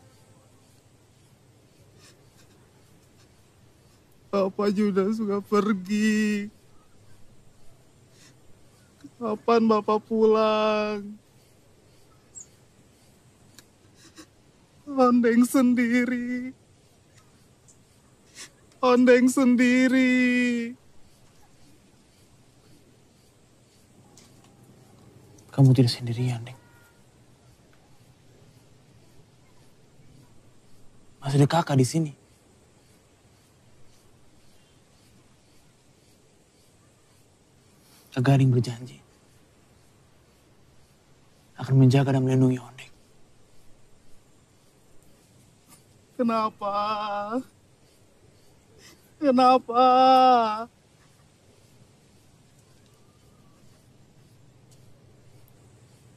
Bapak juga sudah pergi. Kapan Bapak pulang? Ondeng sendiri. Ondeng sendiri. Kamu tidak sendirian, Deng. Masih ada kakak di sini. Kak Gading berjanji akan menjaga dan melindungi Ondeng. Kenapa? Kenapa?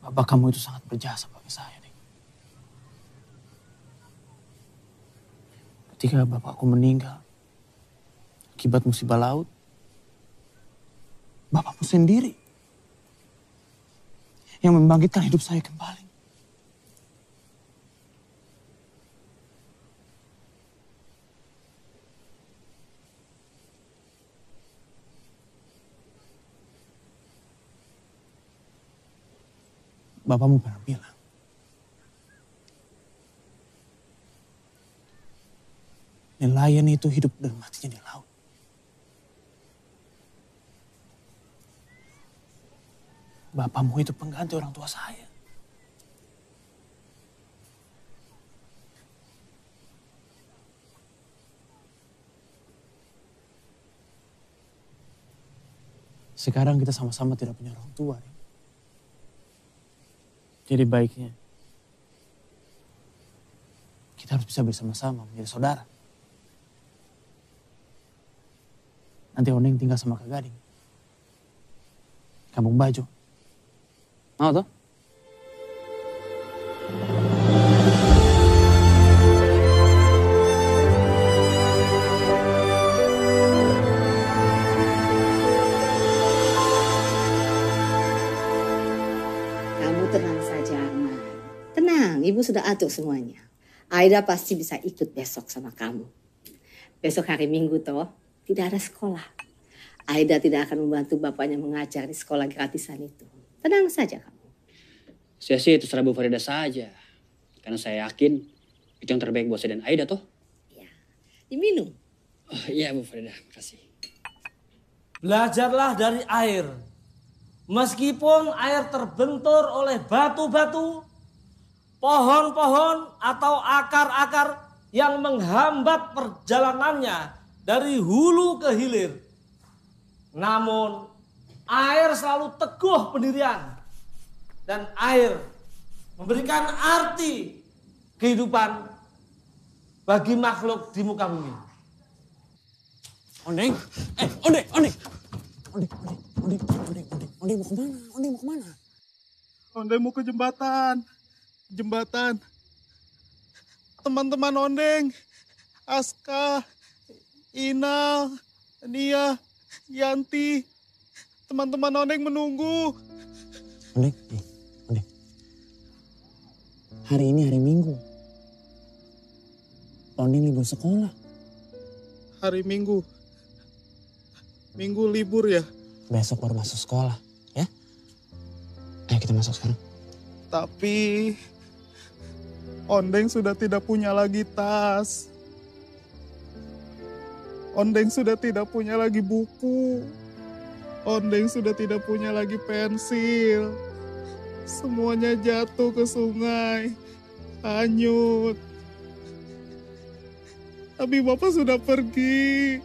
Bapak kamu itu sangat berjasa bagi saya, Deng. Ketika bapakku meninggal akibat musibah laut, bapakmu sendiri yang membangkitkan hidup saya kembali. Bapakmu pernah bilang, nelayan itu hidup dan matinya di laut. Bapakmu itu pengganti orang tua saya. Sekarang kita sama-sama tidak punya orang tua. Jadi baiknya kita harus bisa bersama-sama menjadi saudara. Nanti Ondeng tinggal sama Kak Gading. Kampung Bajo. Mau toh? Kamu tenang saja, Arman. Tenang, Ibu sudah atur semuanya. Aida pasti bisa ikut besok sama kamu. Besok hari Minggu toh, tidak ada sekolah. Aida tidak akan membantu bapaknya mengajar di sekolah gratisan itu. Tenang saja kamu. Saya sih terserah Bu Farida saja. Karena saya yakin itu yang terbaik buat saya dan Aida toh. Diminum. Oh iya Bu Farida, makasih. Belajarlah dari air. Meskipun air terbentur oleh batu-batu, pohon-pohon atau akar-akar yang menghambat perjalanannya dari hulu ke hilir. Namun air selalu teguh pendirian. Dan air memberikan arti kehidupan bagi makhluk di muka bumi. Ondeng, Ondeng mau kemana? Ondeng mau kemana? Ondeng mau ke jembatan. Teman-teman Ondeng, Aska, Inal, Nia, Yanti, teman-teman Ondeng menunggu. Ondeng. Hari ini hari Minggu. Ondeng libur sekolah. Hari Minggu libur ya? Besok baru masuk sekolah, ya? Ayo kita masuk sekarang. Tapi Ondeng sudah tidak punya lagi tas. Ondeng sudah tidak punya lagi buku. Ondeng sudah tidak punya lagi pensil. Semuanya jatuh ke sungai, hanyut. Tapi Bapak sudah pergi.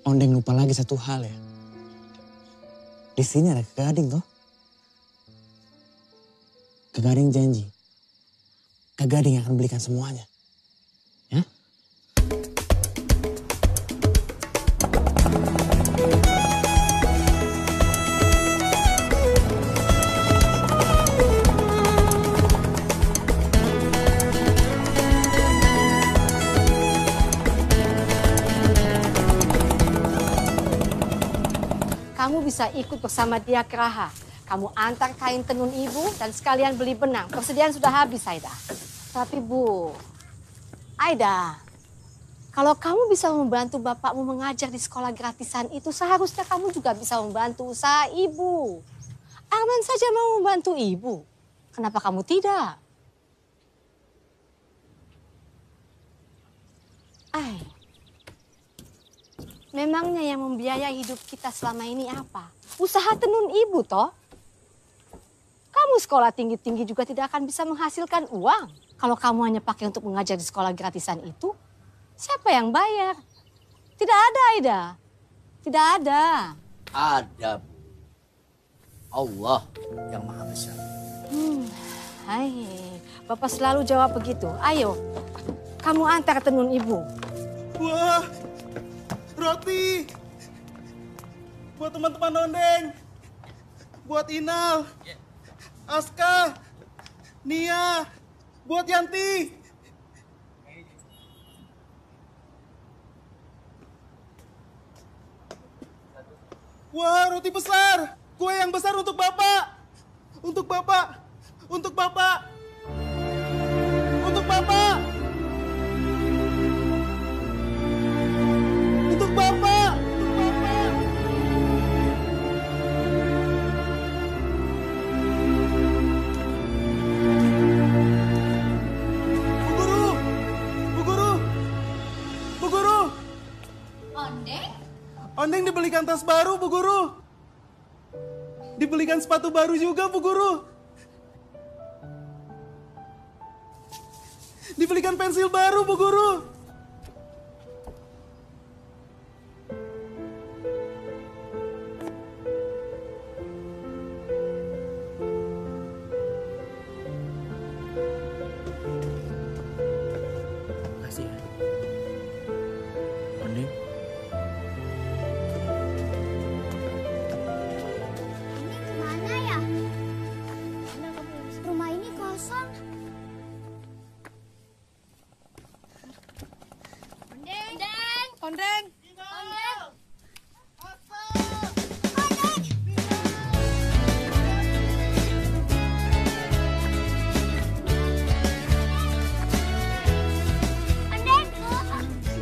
Ondeng lupa lagi satu hal ya. Di sini ada Kak Gading toh. Kak Gading janji. Kak Gading akan belikan semuanya. Ya? Kamu bisa ikut bersama dia ke Raha. Kamu antar kain tenun ibu dan sekalian beli benang. Persediaan sudah habis, Aida. Tapi Bu, Aida, kalau kamu bisa membantu bapakmu mengajar di sekolah gratisan itu, seharusnya kamu juga bisa membantu usaha ibu. Arman saja mau membantu ibu. Kenapa kamu tidak? Memangnya yang membiayai hidup kita selama ini apa? Usaha tenun ibu toh? Kamu sekolah tinggi-tinggi juga tidak akan bisa menghasilkan uang. Kalau kamu hanya pakai untuk mengajar di sekolah gratisan itu, siapa yang bayar? Tidak ada, Aida. Tidak ada. Ada, Bu. Allah yang Maha Besar. Hai, Bapak selalu jawab begitu. Ayo, kamu antar tenun ibu. Wah, roti. Buat teman-teman Ondeng. Buat Inal. Aska. Nia. Buat Yanti. Wah, roti besar. Kue yang besar untuk Bapak. Untuk Bapak. Untuk Bapak. Untuk Bapak. Untuk Bapak. Bu Guru. Ondeng? Ondeng dibelikan tas baru, Bu Guru. Dibelikan sepatu baru juga, Bu Guru. Dibelikan pensil baru, Bu Guru. Makasih ya. Ondeng. Mana ya? Rumah ini kosong. Ondeng.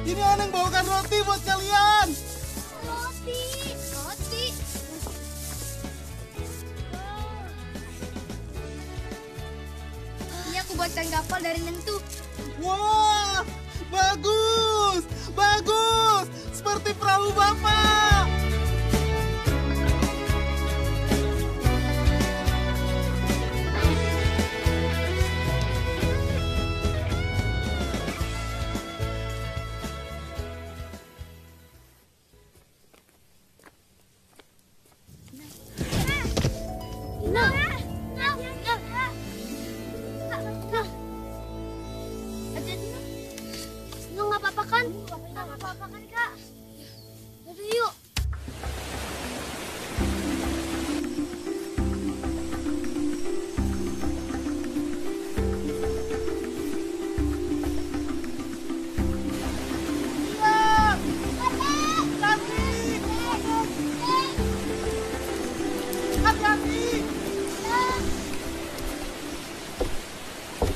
Ini Ondeng bawakan roti buat kalian. Roti. Ini aku buatkan kapal dari nentu. Wah, bagus. Seperti perahu Bapak.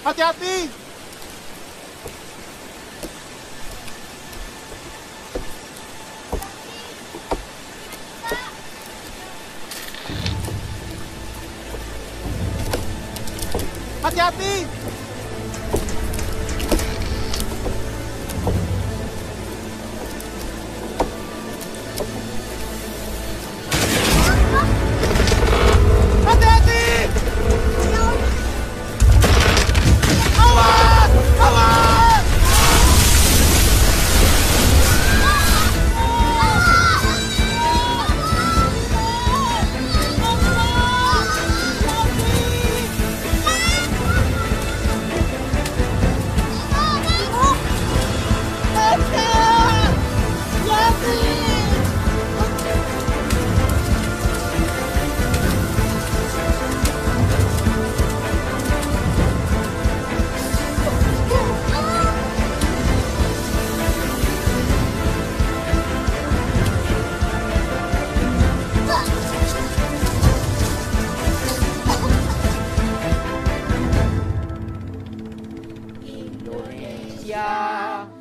Hati-hati! Hati-hati! Hati-hati! Awas! Awas!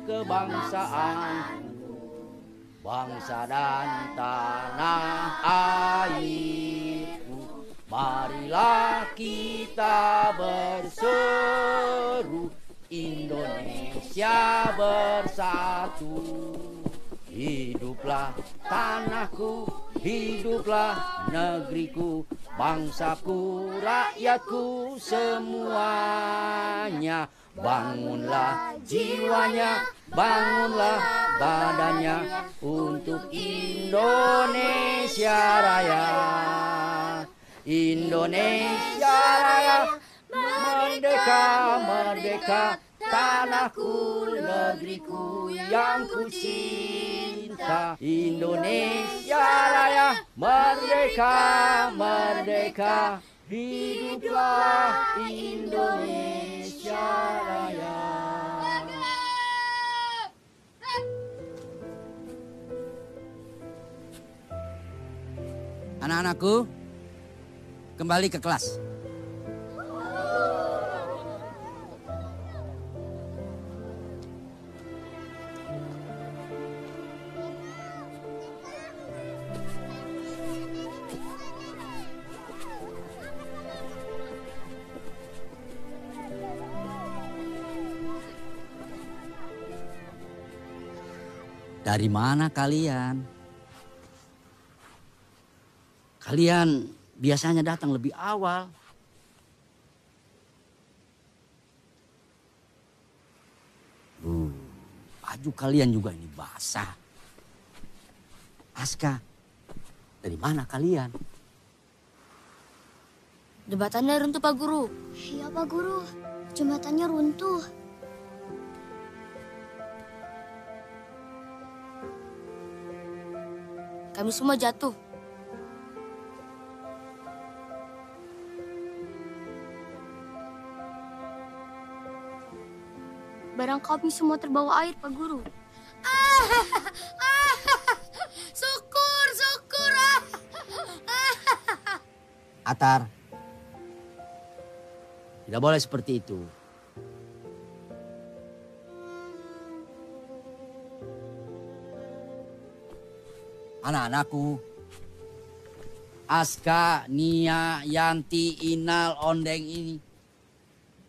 Kebangsaanku, bangsa dan tanah airku, marilah kita berseru, Indonesia bersatu. Hiduplah tanahku, hiduplah negeriku, bangsaku, rakyatku semuanya. Bangunlah jiwanya, bangunlah badannya untuk Indonesia Raya. Indonesia Raya, merdeka, merdeka, tanahku, negeriku yang ku cinta. Indonesia Raya, merdeka, merdeka, hiduplah Indonesia Raya. Anak-anakku, kembali ke kelas. Dari mana kalian? Kalian biasanya datang lebih awal. Baju kalian juga ini basah. Aska, dari mana kalian? Jembatannya runtuh, Pak Guru. Iya, Pak Guru. Jembatannya runtuh. Kami semua jatuh. Barang kami semua terbawa air, Pak Guru. Syukur, syukur. Atar, tidak boleh seperti itu. Anak-anakku, Aska, Nia, Yanti, Inal, Ondeng ini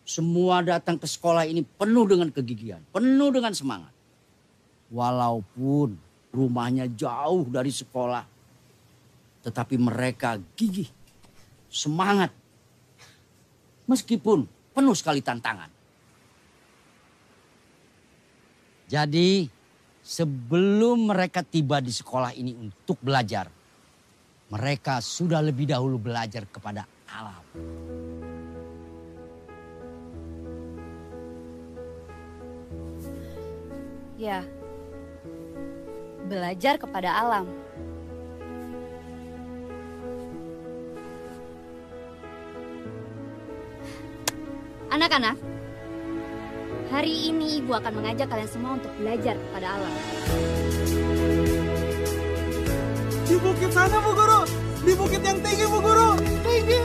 semua datang ke sekolah ini penuh dengan kegigihan, penuh dengan semangat. Walaupun rumahnya jauh dari sekolah, tetapi mereka gigih, semangat, meskipun penuh sekali tantangan. Jadi sebelum mereka tiba di sekolah ini untuk belajar, mereka sudah lebih dahulu belajar kepada alam. Ya, belajar kepada alam. Anak-anak, hari ini Ibu akan mengajak kalian semua untuk belajar kepada alam. Di bukit sana, Bu Guru. Di bukit yang tinggi, Bu Guru. Tinggi.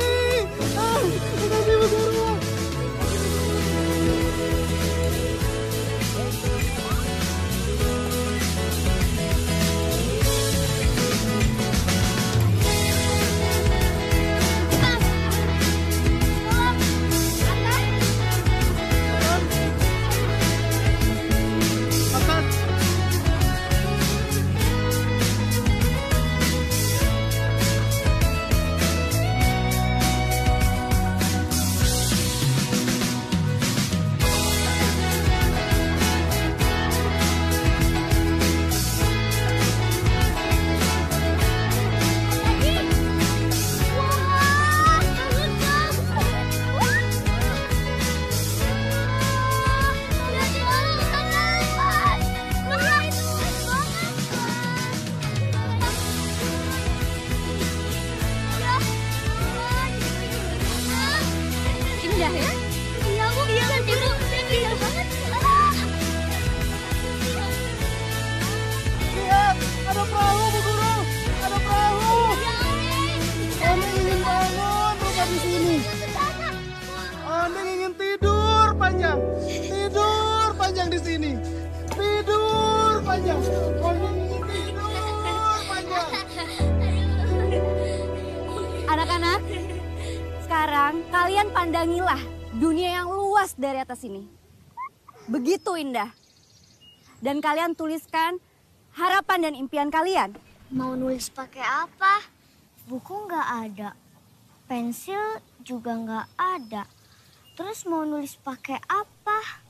Terima kasih, Bu Guru. Kalian pandangilah dunia yang luas dari atas ini. Begitu indah. Dan kalian tuliskan harapan dan impian kalian. Mau nulis pakai apa? Buku nggak ada. Pensil juga nggak ada. Terus mau nulis pakai apa?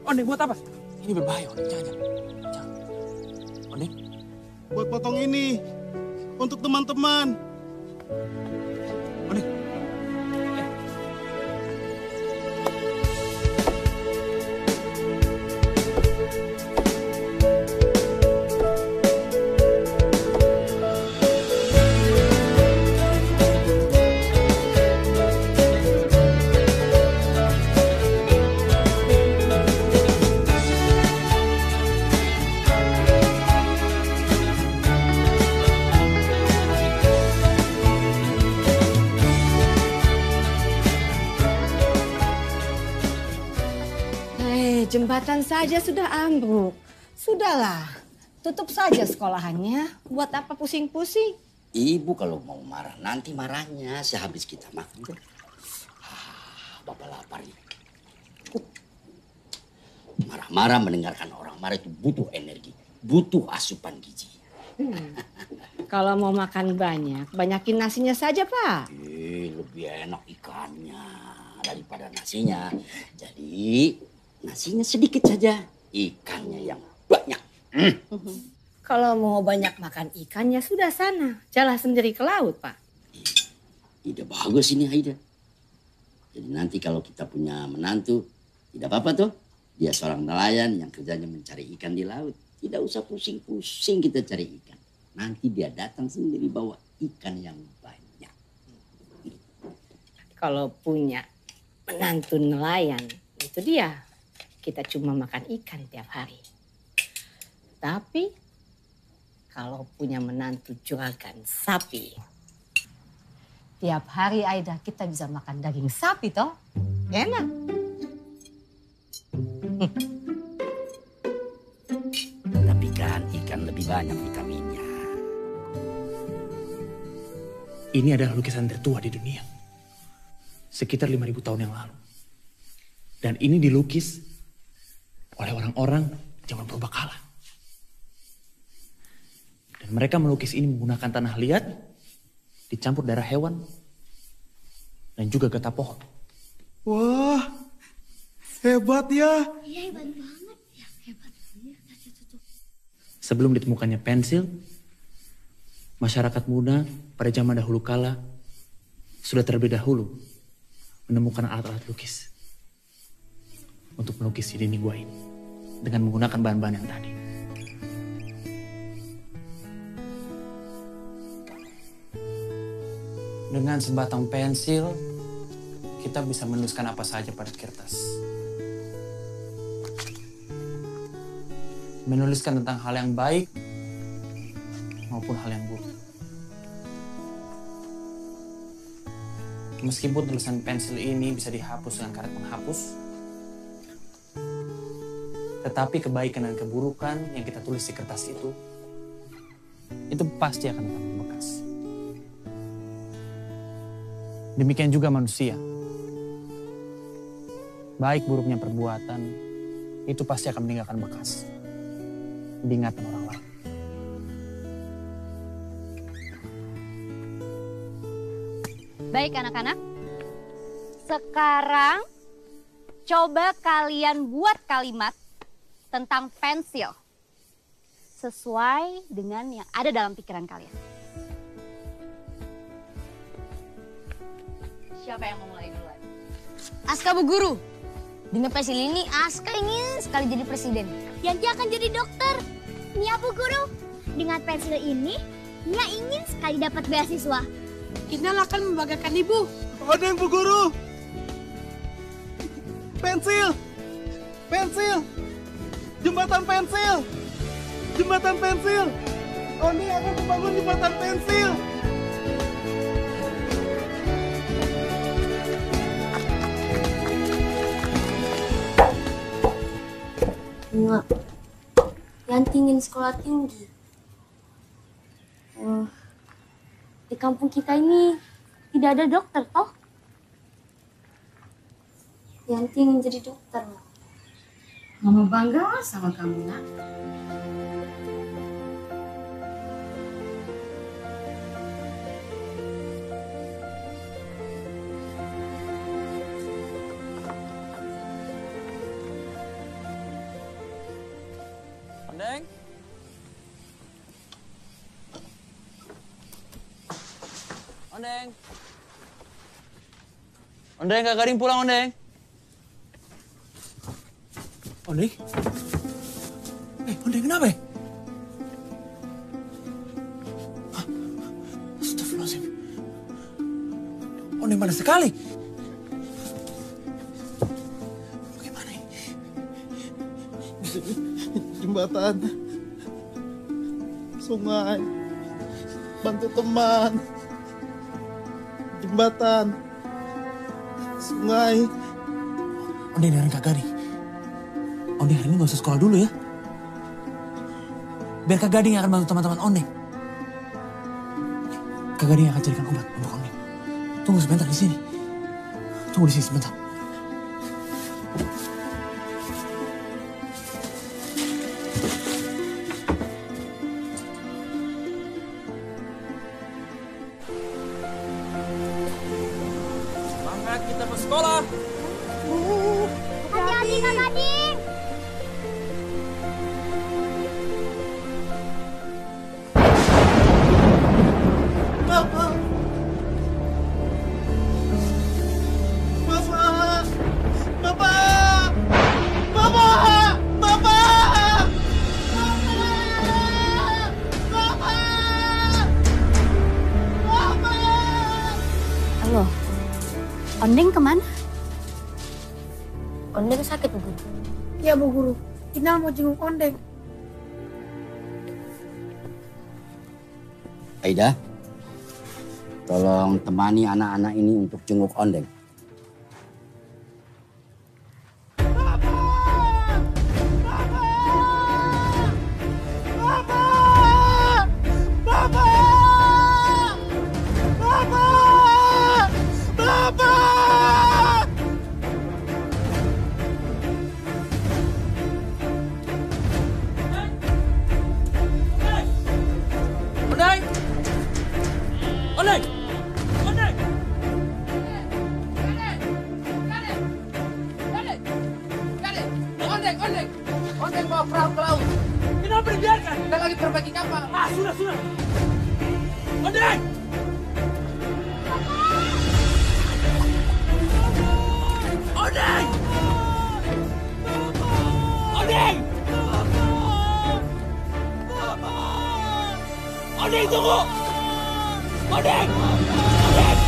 Ondeng buat apa? Ini berbahaya, Ondeng. Jangan. Ondeng. Buat potong ini. Untuk teman-teman. Ondeng. Jembatan saja sudah ambruk. Sudahlah, tutup saja sekolahannya. Buat apa pusing-pusing? Ibu kalau mau marah, nanti marahnya sehabis kita makan. Bapak lapar nih. Marah-marah mendengarkan orang marah itu butuh energi. Butuh asupan gizi. Kalau mau makan banyak, banyakin nasinya saja, Pak. Lebih enak ikannya daripada nasinya. Jadi nasinya sedikit saja, ikannya yang banyak. Kalau mau banyak makan ikan ya sudah sana. Jalan sendiri ke laut, Pak. Ide bagus ini, Aida. Jadi nanti kalau kita punya menantu, tidak apa-apa tuh. Dia seorang nelayan yang kerjanya mencari ikan di laut. Tidak usah pusing-pusing kita cari ikan. Nanti dia datang sendiri bawa ikan yang banyak. Kalau punya menantu nelayan, itu dia. Kita cuma makan ikan tiap hari. Tapi kalau punya menantu juragan sapi, tiap hari Aida kita bisa makan daging sapi toh. Enak. Tapi kan ikan lebih banyak vitaminnya. Ini adalah lukisan tertua di dunia. Sekitar 5.000 tahun yang lalu. Dan ini dilukis oleh orang-orang zaman purbakala. Dan mereka melukis ini menggunakan tanah liat, dicampur darah hewan, dan juga getah pohon. Wah, hebat ya. Iya, hebat banget. Ya, hebat. Sebelum ditemukannya pensil, masyarakat muda pada zaman dahulu kala sudah terlebih dahulu menemukan alat-alat lukis untuk melukis di dinding gua ini dengan menggunakan bahan-bahan yang tadi. Dengan sebatang pensil, kita bisa menuliskan apa saja pada kertas. Menuliskan tentang hal yang baik maupun hal yang buruk. Meskipun tulisan pensil ini bisa dihapus dengan karet penghapus, tetapi kebaikan dan keburukan yang kita tulis di kertas itu pasti akan tetap membekas. Demikian juga manusia. Baik buruknya perbuatan, itu pasti akan meninggalkan bekas di ingatan orang lain. Baik anak-anak, sekarang coba kalian buat kalimat tentang pensil sesuai dengan yang ada dalam pikiran kalian. Siapa yang mau mulai duluan? Aska Bu Guru. Dengan pensil ini Aska ingin sekali jadi presiden. Yanti akan jadi dokter. Nia Bu Guru. Dengan pensil ini, Nia ingin sekali dapat beasiswa. Inal akan membanggakan ibu. Ondeng Bu Guru. Pensil. Pensil. Jembatan pensil. Jembatan pensil. Ondeng akan membangun jembatan pensil. bunga. Yanti ingin sekolah tinggi. Di kampung kita ini tidak ada dokter, toh? Yanti ingin jadi dokter. Mama bangga sama kamu, nak. Ondeng. Ondeng. Ondeng, Kak Gading pulang, Ondeng. Ondeng? Ondeng kenapa ya? Astagfirullahaladzim. Ondeng panas sekali. Bagaimana ini? Jembatan, sungai, bantu teman, jembatan, sungai. Ondeng dengerin Kak Gading. Ondeng hari ini gak usah sekolah dulu ya. Biar Kak Gading yang akan bantu teman-teman Ondeng. Kak Gading akan carikan obat untuk Ondeng. Tunggu sebentar di sini. Tunggu di sini sebentar. Semangat kita bersekolah. Hati-hati Kak Gading. Bapak. Bapak. Bapak. Bapak. Bapak. Halo, Ondeng kemana? Ondeng sakit, Bu Guru. Iya, Bu Guru. Inal mau jenguk Ondeng. Aida, tolong temani anak-anak ini untuk jenguk Ondeng. Ondeng! Ondeng! Ondeng! Ondeng! Ondeng bawa perahu ke laut. Kenapa dibiarkan? Kita lagi perbaiki kapal. Sudah. Ondeng! Ondeng! Ondeng! Ondeng, tunggu! Ondeng! Ondeng!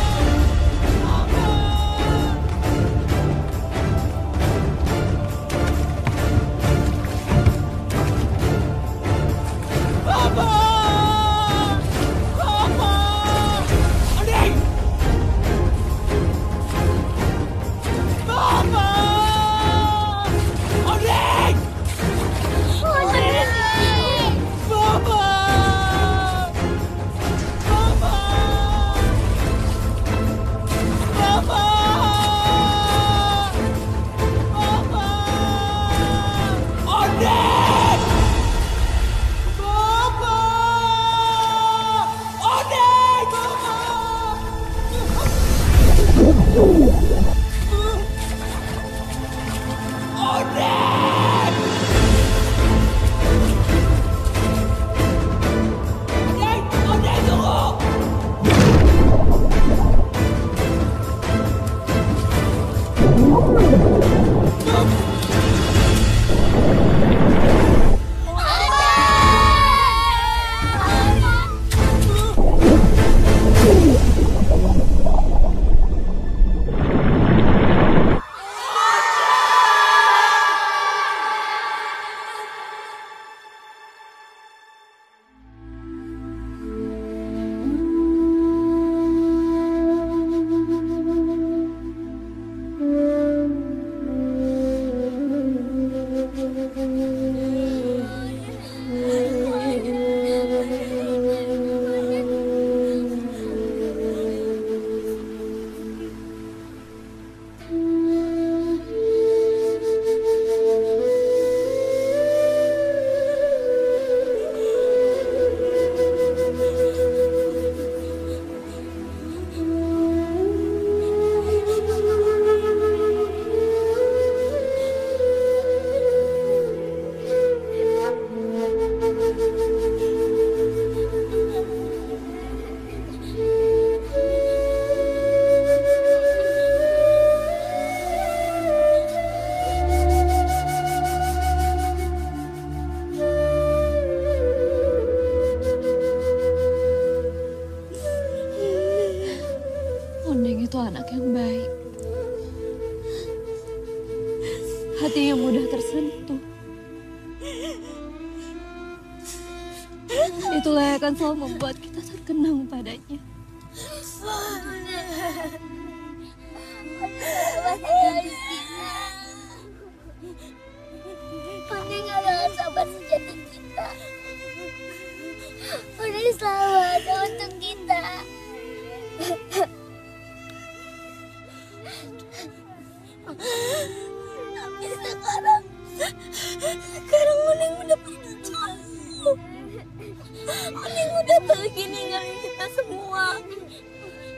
baik. Hati yang mudah tersentuh. Itulah yang akan selalu membuat kita terkenang padanya. Ondeng adalah sahabat sejati kita. Ondeng selalu ada untuk kita. Tapi sekarang Ondeng udah pergi jauh. Ondeng udah pergi ninggalin kita semua.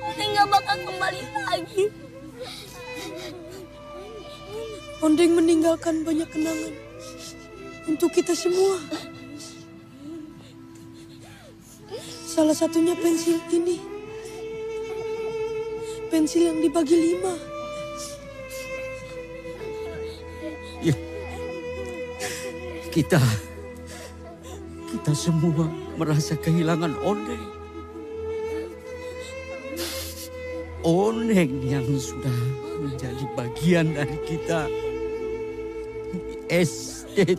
Ondeng gak bakal kembali lagi. Ondeng meninggalkan banyak kenangan untuk kita semua. Salah satunya pensil ini. Pensil yang dibagi 5. Ya, kita semua merasa kehilangan Ondeng. Ondeng yang sudah menjadi bagian dari kita. Estate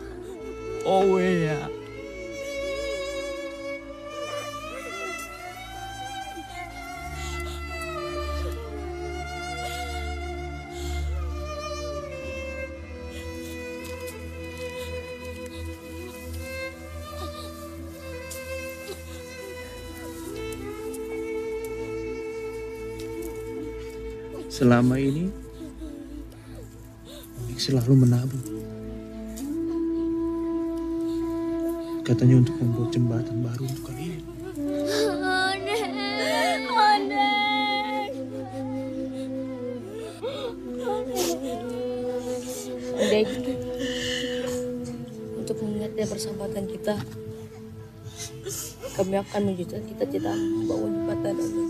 Owea. Selama ini, Ondeng selalu menabung. Katanya untuk membuat jembatan baru untuk kalian. Ondeng, untuk mengingatnya persahabatan kita, kami akan menjuta cita-cita membangun jembatan ini.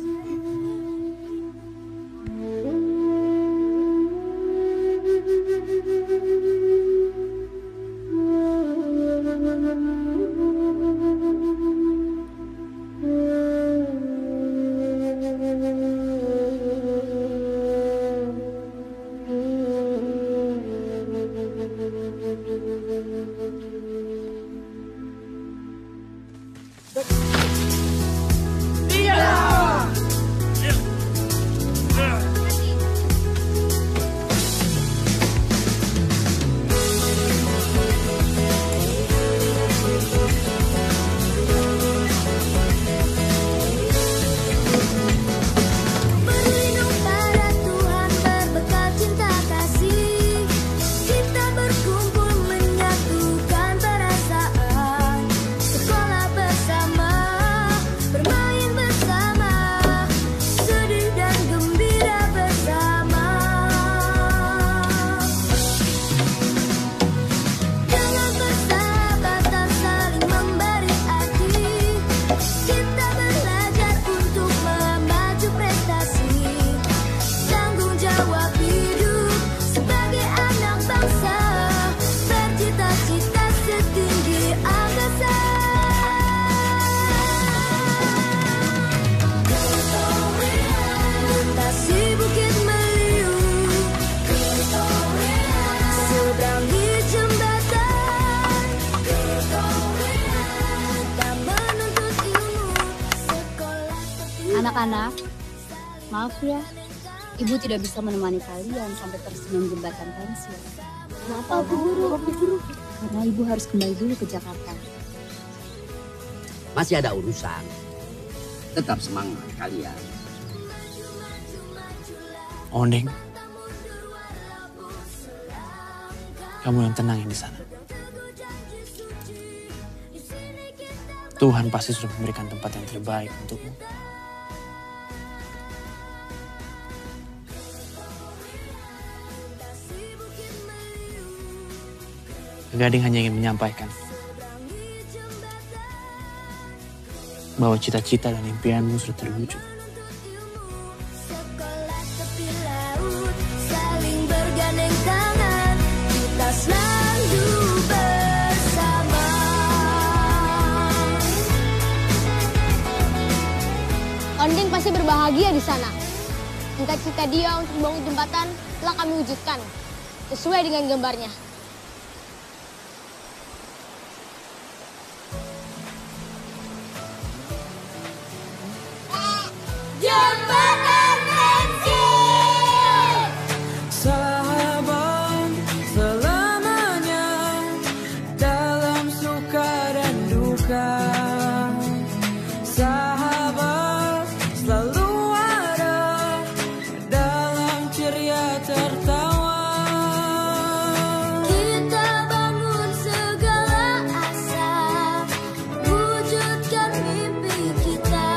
Anak-anak, maaf ya, Ibu tidak bisa menemani kalian sampai tersenyum jembatan pensil. Kenapa, Bu Guru? Karena Ibu harus kembali dulu ke Jakarta. Masih ada urusan. Tetap semangat kalian. Ondeng, kamu yang tenangin di sana. Tuhan pasti sudah memberikan tempat yang terbaik untukmu. Gading hanya ingin menyampaikan bahwa cita-cita dan impianmu sudah terwujud. Saling bergandeng tangan, kita selalu bersama. Ondeng pasti berbahagia di sana. Cita-cita dia untuk membangun jembatan telah kami wujudkan, sesuai dengan gambarnya. Jembatan pensil! Sahabat selamanya dalam suka dan duka. Sahabat selalu ada dalam ceria tertawa. Kita bangun segala asa, wujudkan mimpi kita.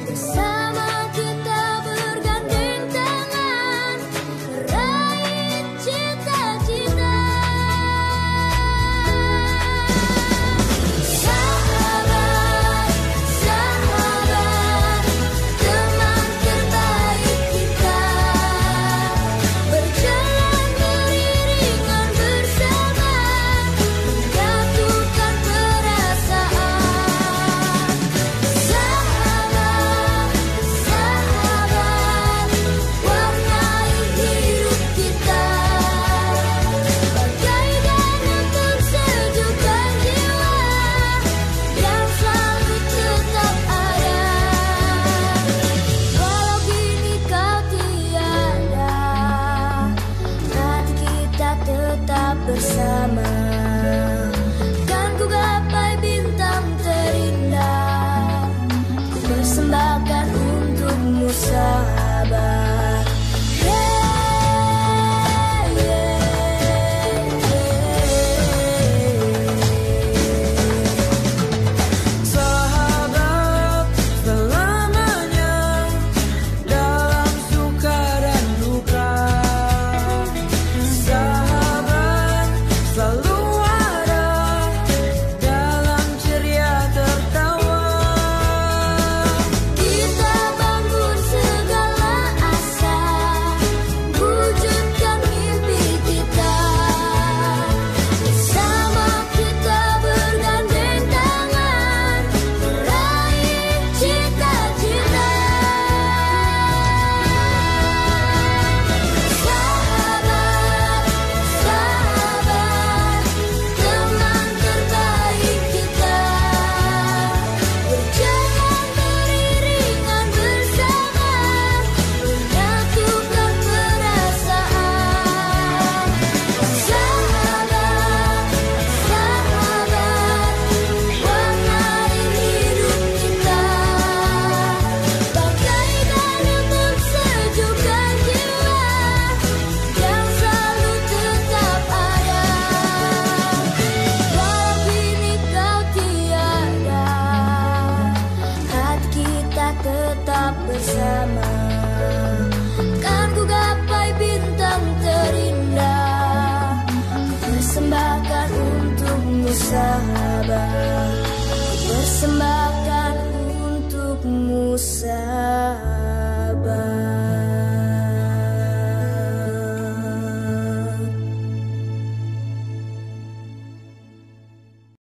Bersama kita bergandeng tangan, raih cita-cita. Sahabat, sahabat, teman terbaik kita. Berjalan beriringan bersama, menyatukan perasaan. Sahabat, sahabat, warnai hidup kita. Bagaikan untuk sejukkan jiwa yang selalu tetap ada. Walau kini kau tiada, hati kita tetap bersama. Kan ku gapai bintang terindah, ku persembahkan untukmu sahabat. Sahabat selamanya dalam suka dan duka. Sahabat selalu ada dalam ceria tertawa. Kita bangun segala asa, wujudkan mimpi kita. Bersama kita bergandeng tangan, raih cita-cita. Sahabat, sahabat, teman terbaik kita. Berjalan beriringan bersama, menyatukan perasaan. Sahabat, sahabat, warnai hidup kita. Bagaikan untuk sejukkan jiwa yang selalu tetap ada. Walau kini kau tiada, hati kita tetap bersama. Kan ku gapai bintang terindah, ku persembahkan untukmu sahabat. Ku persembahkan untukmu sahabat.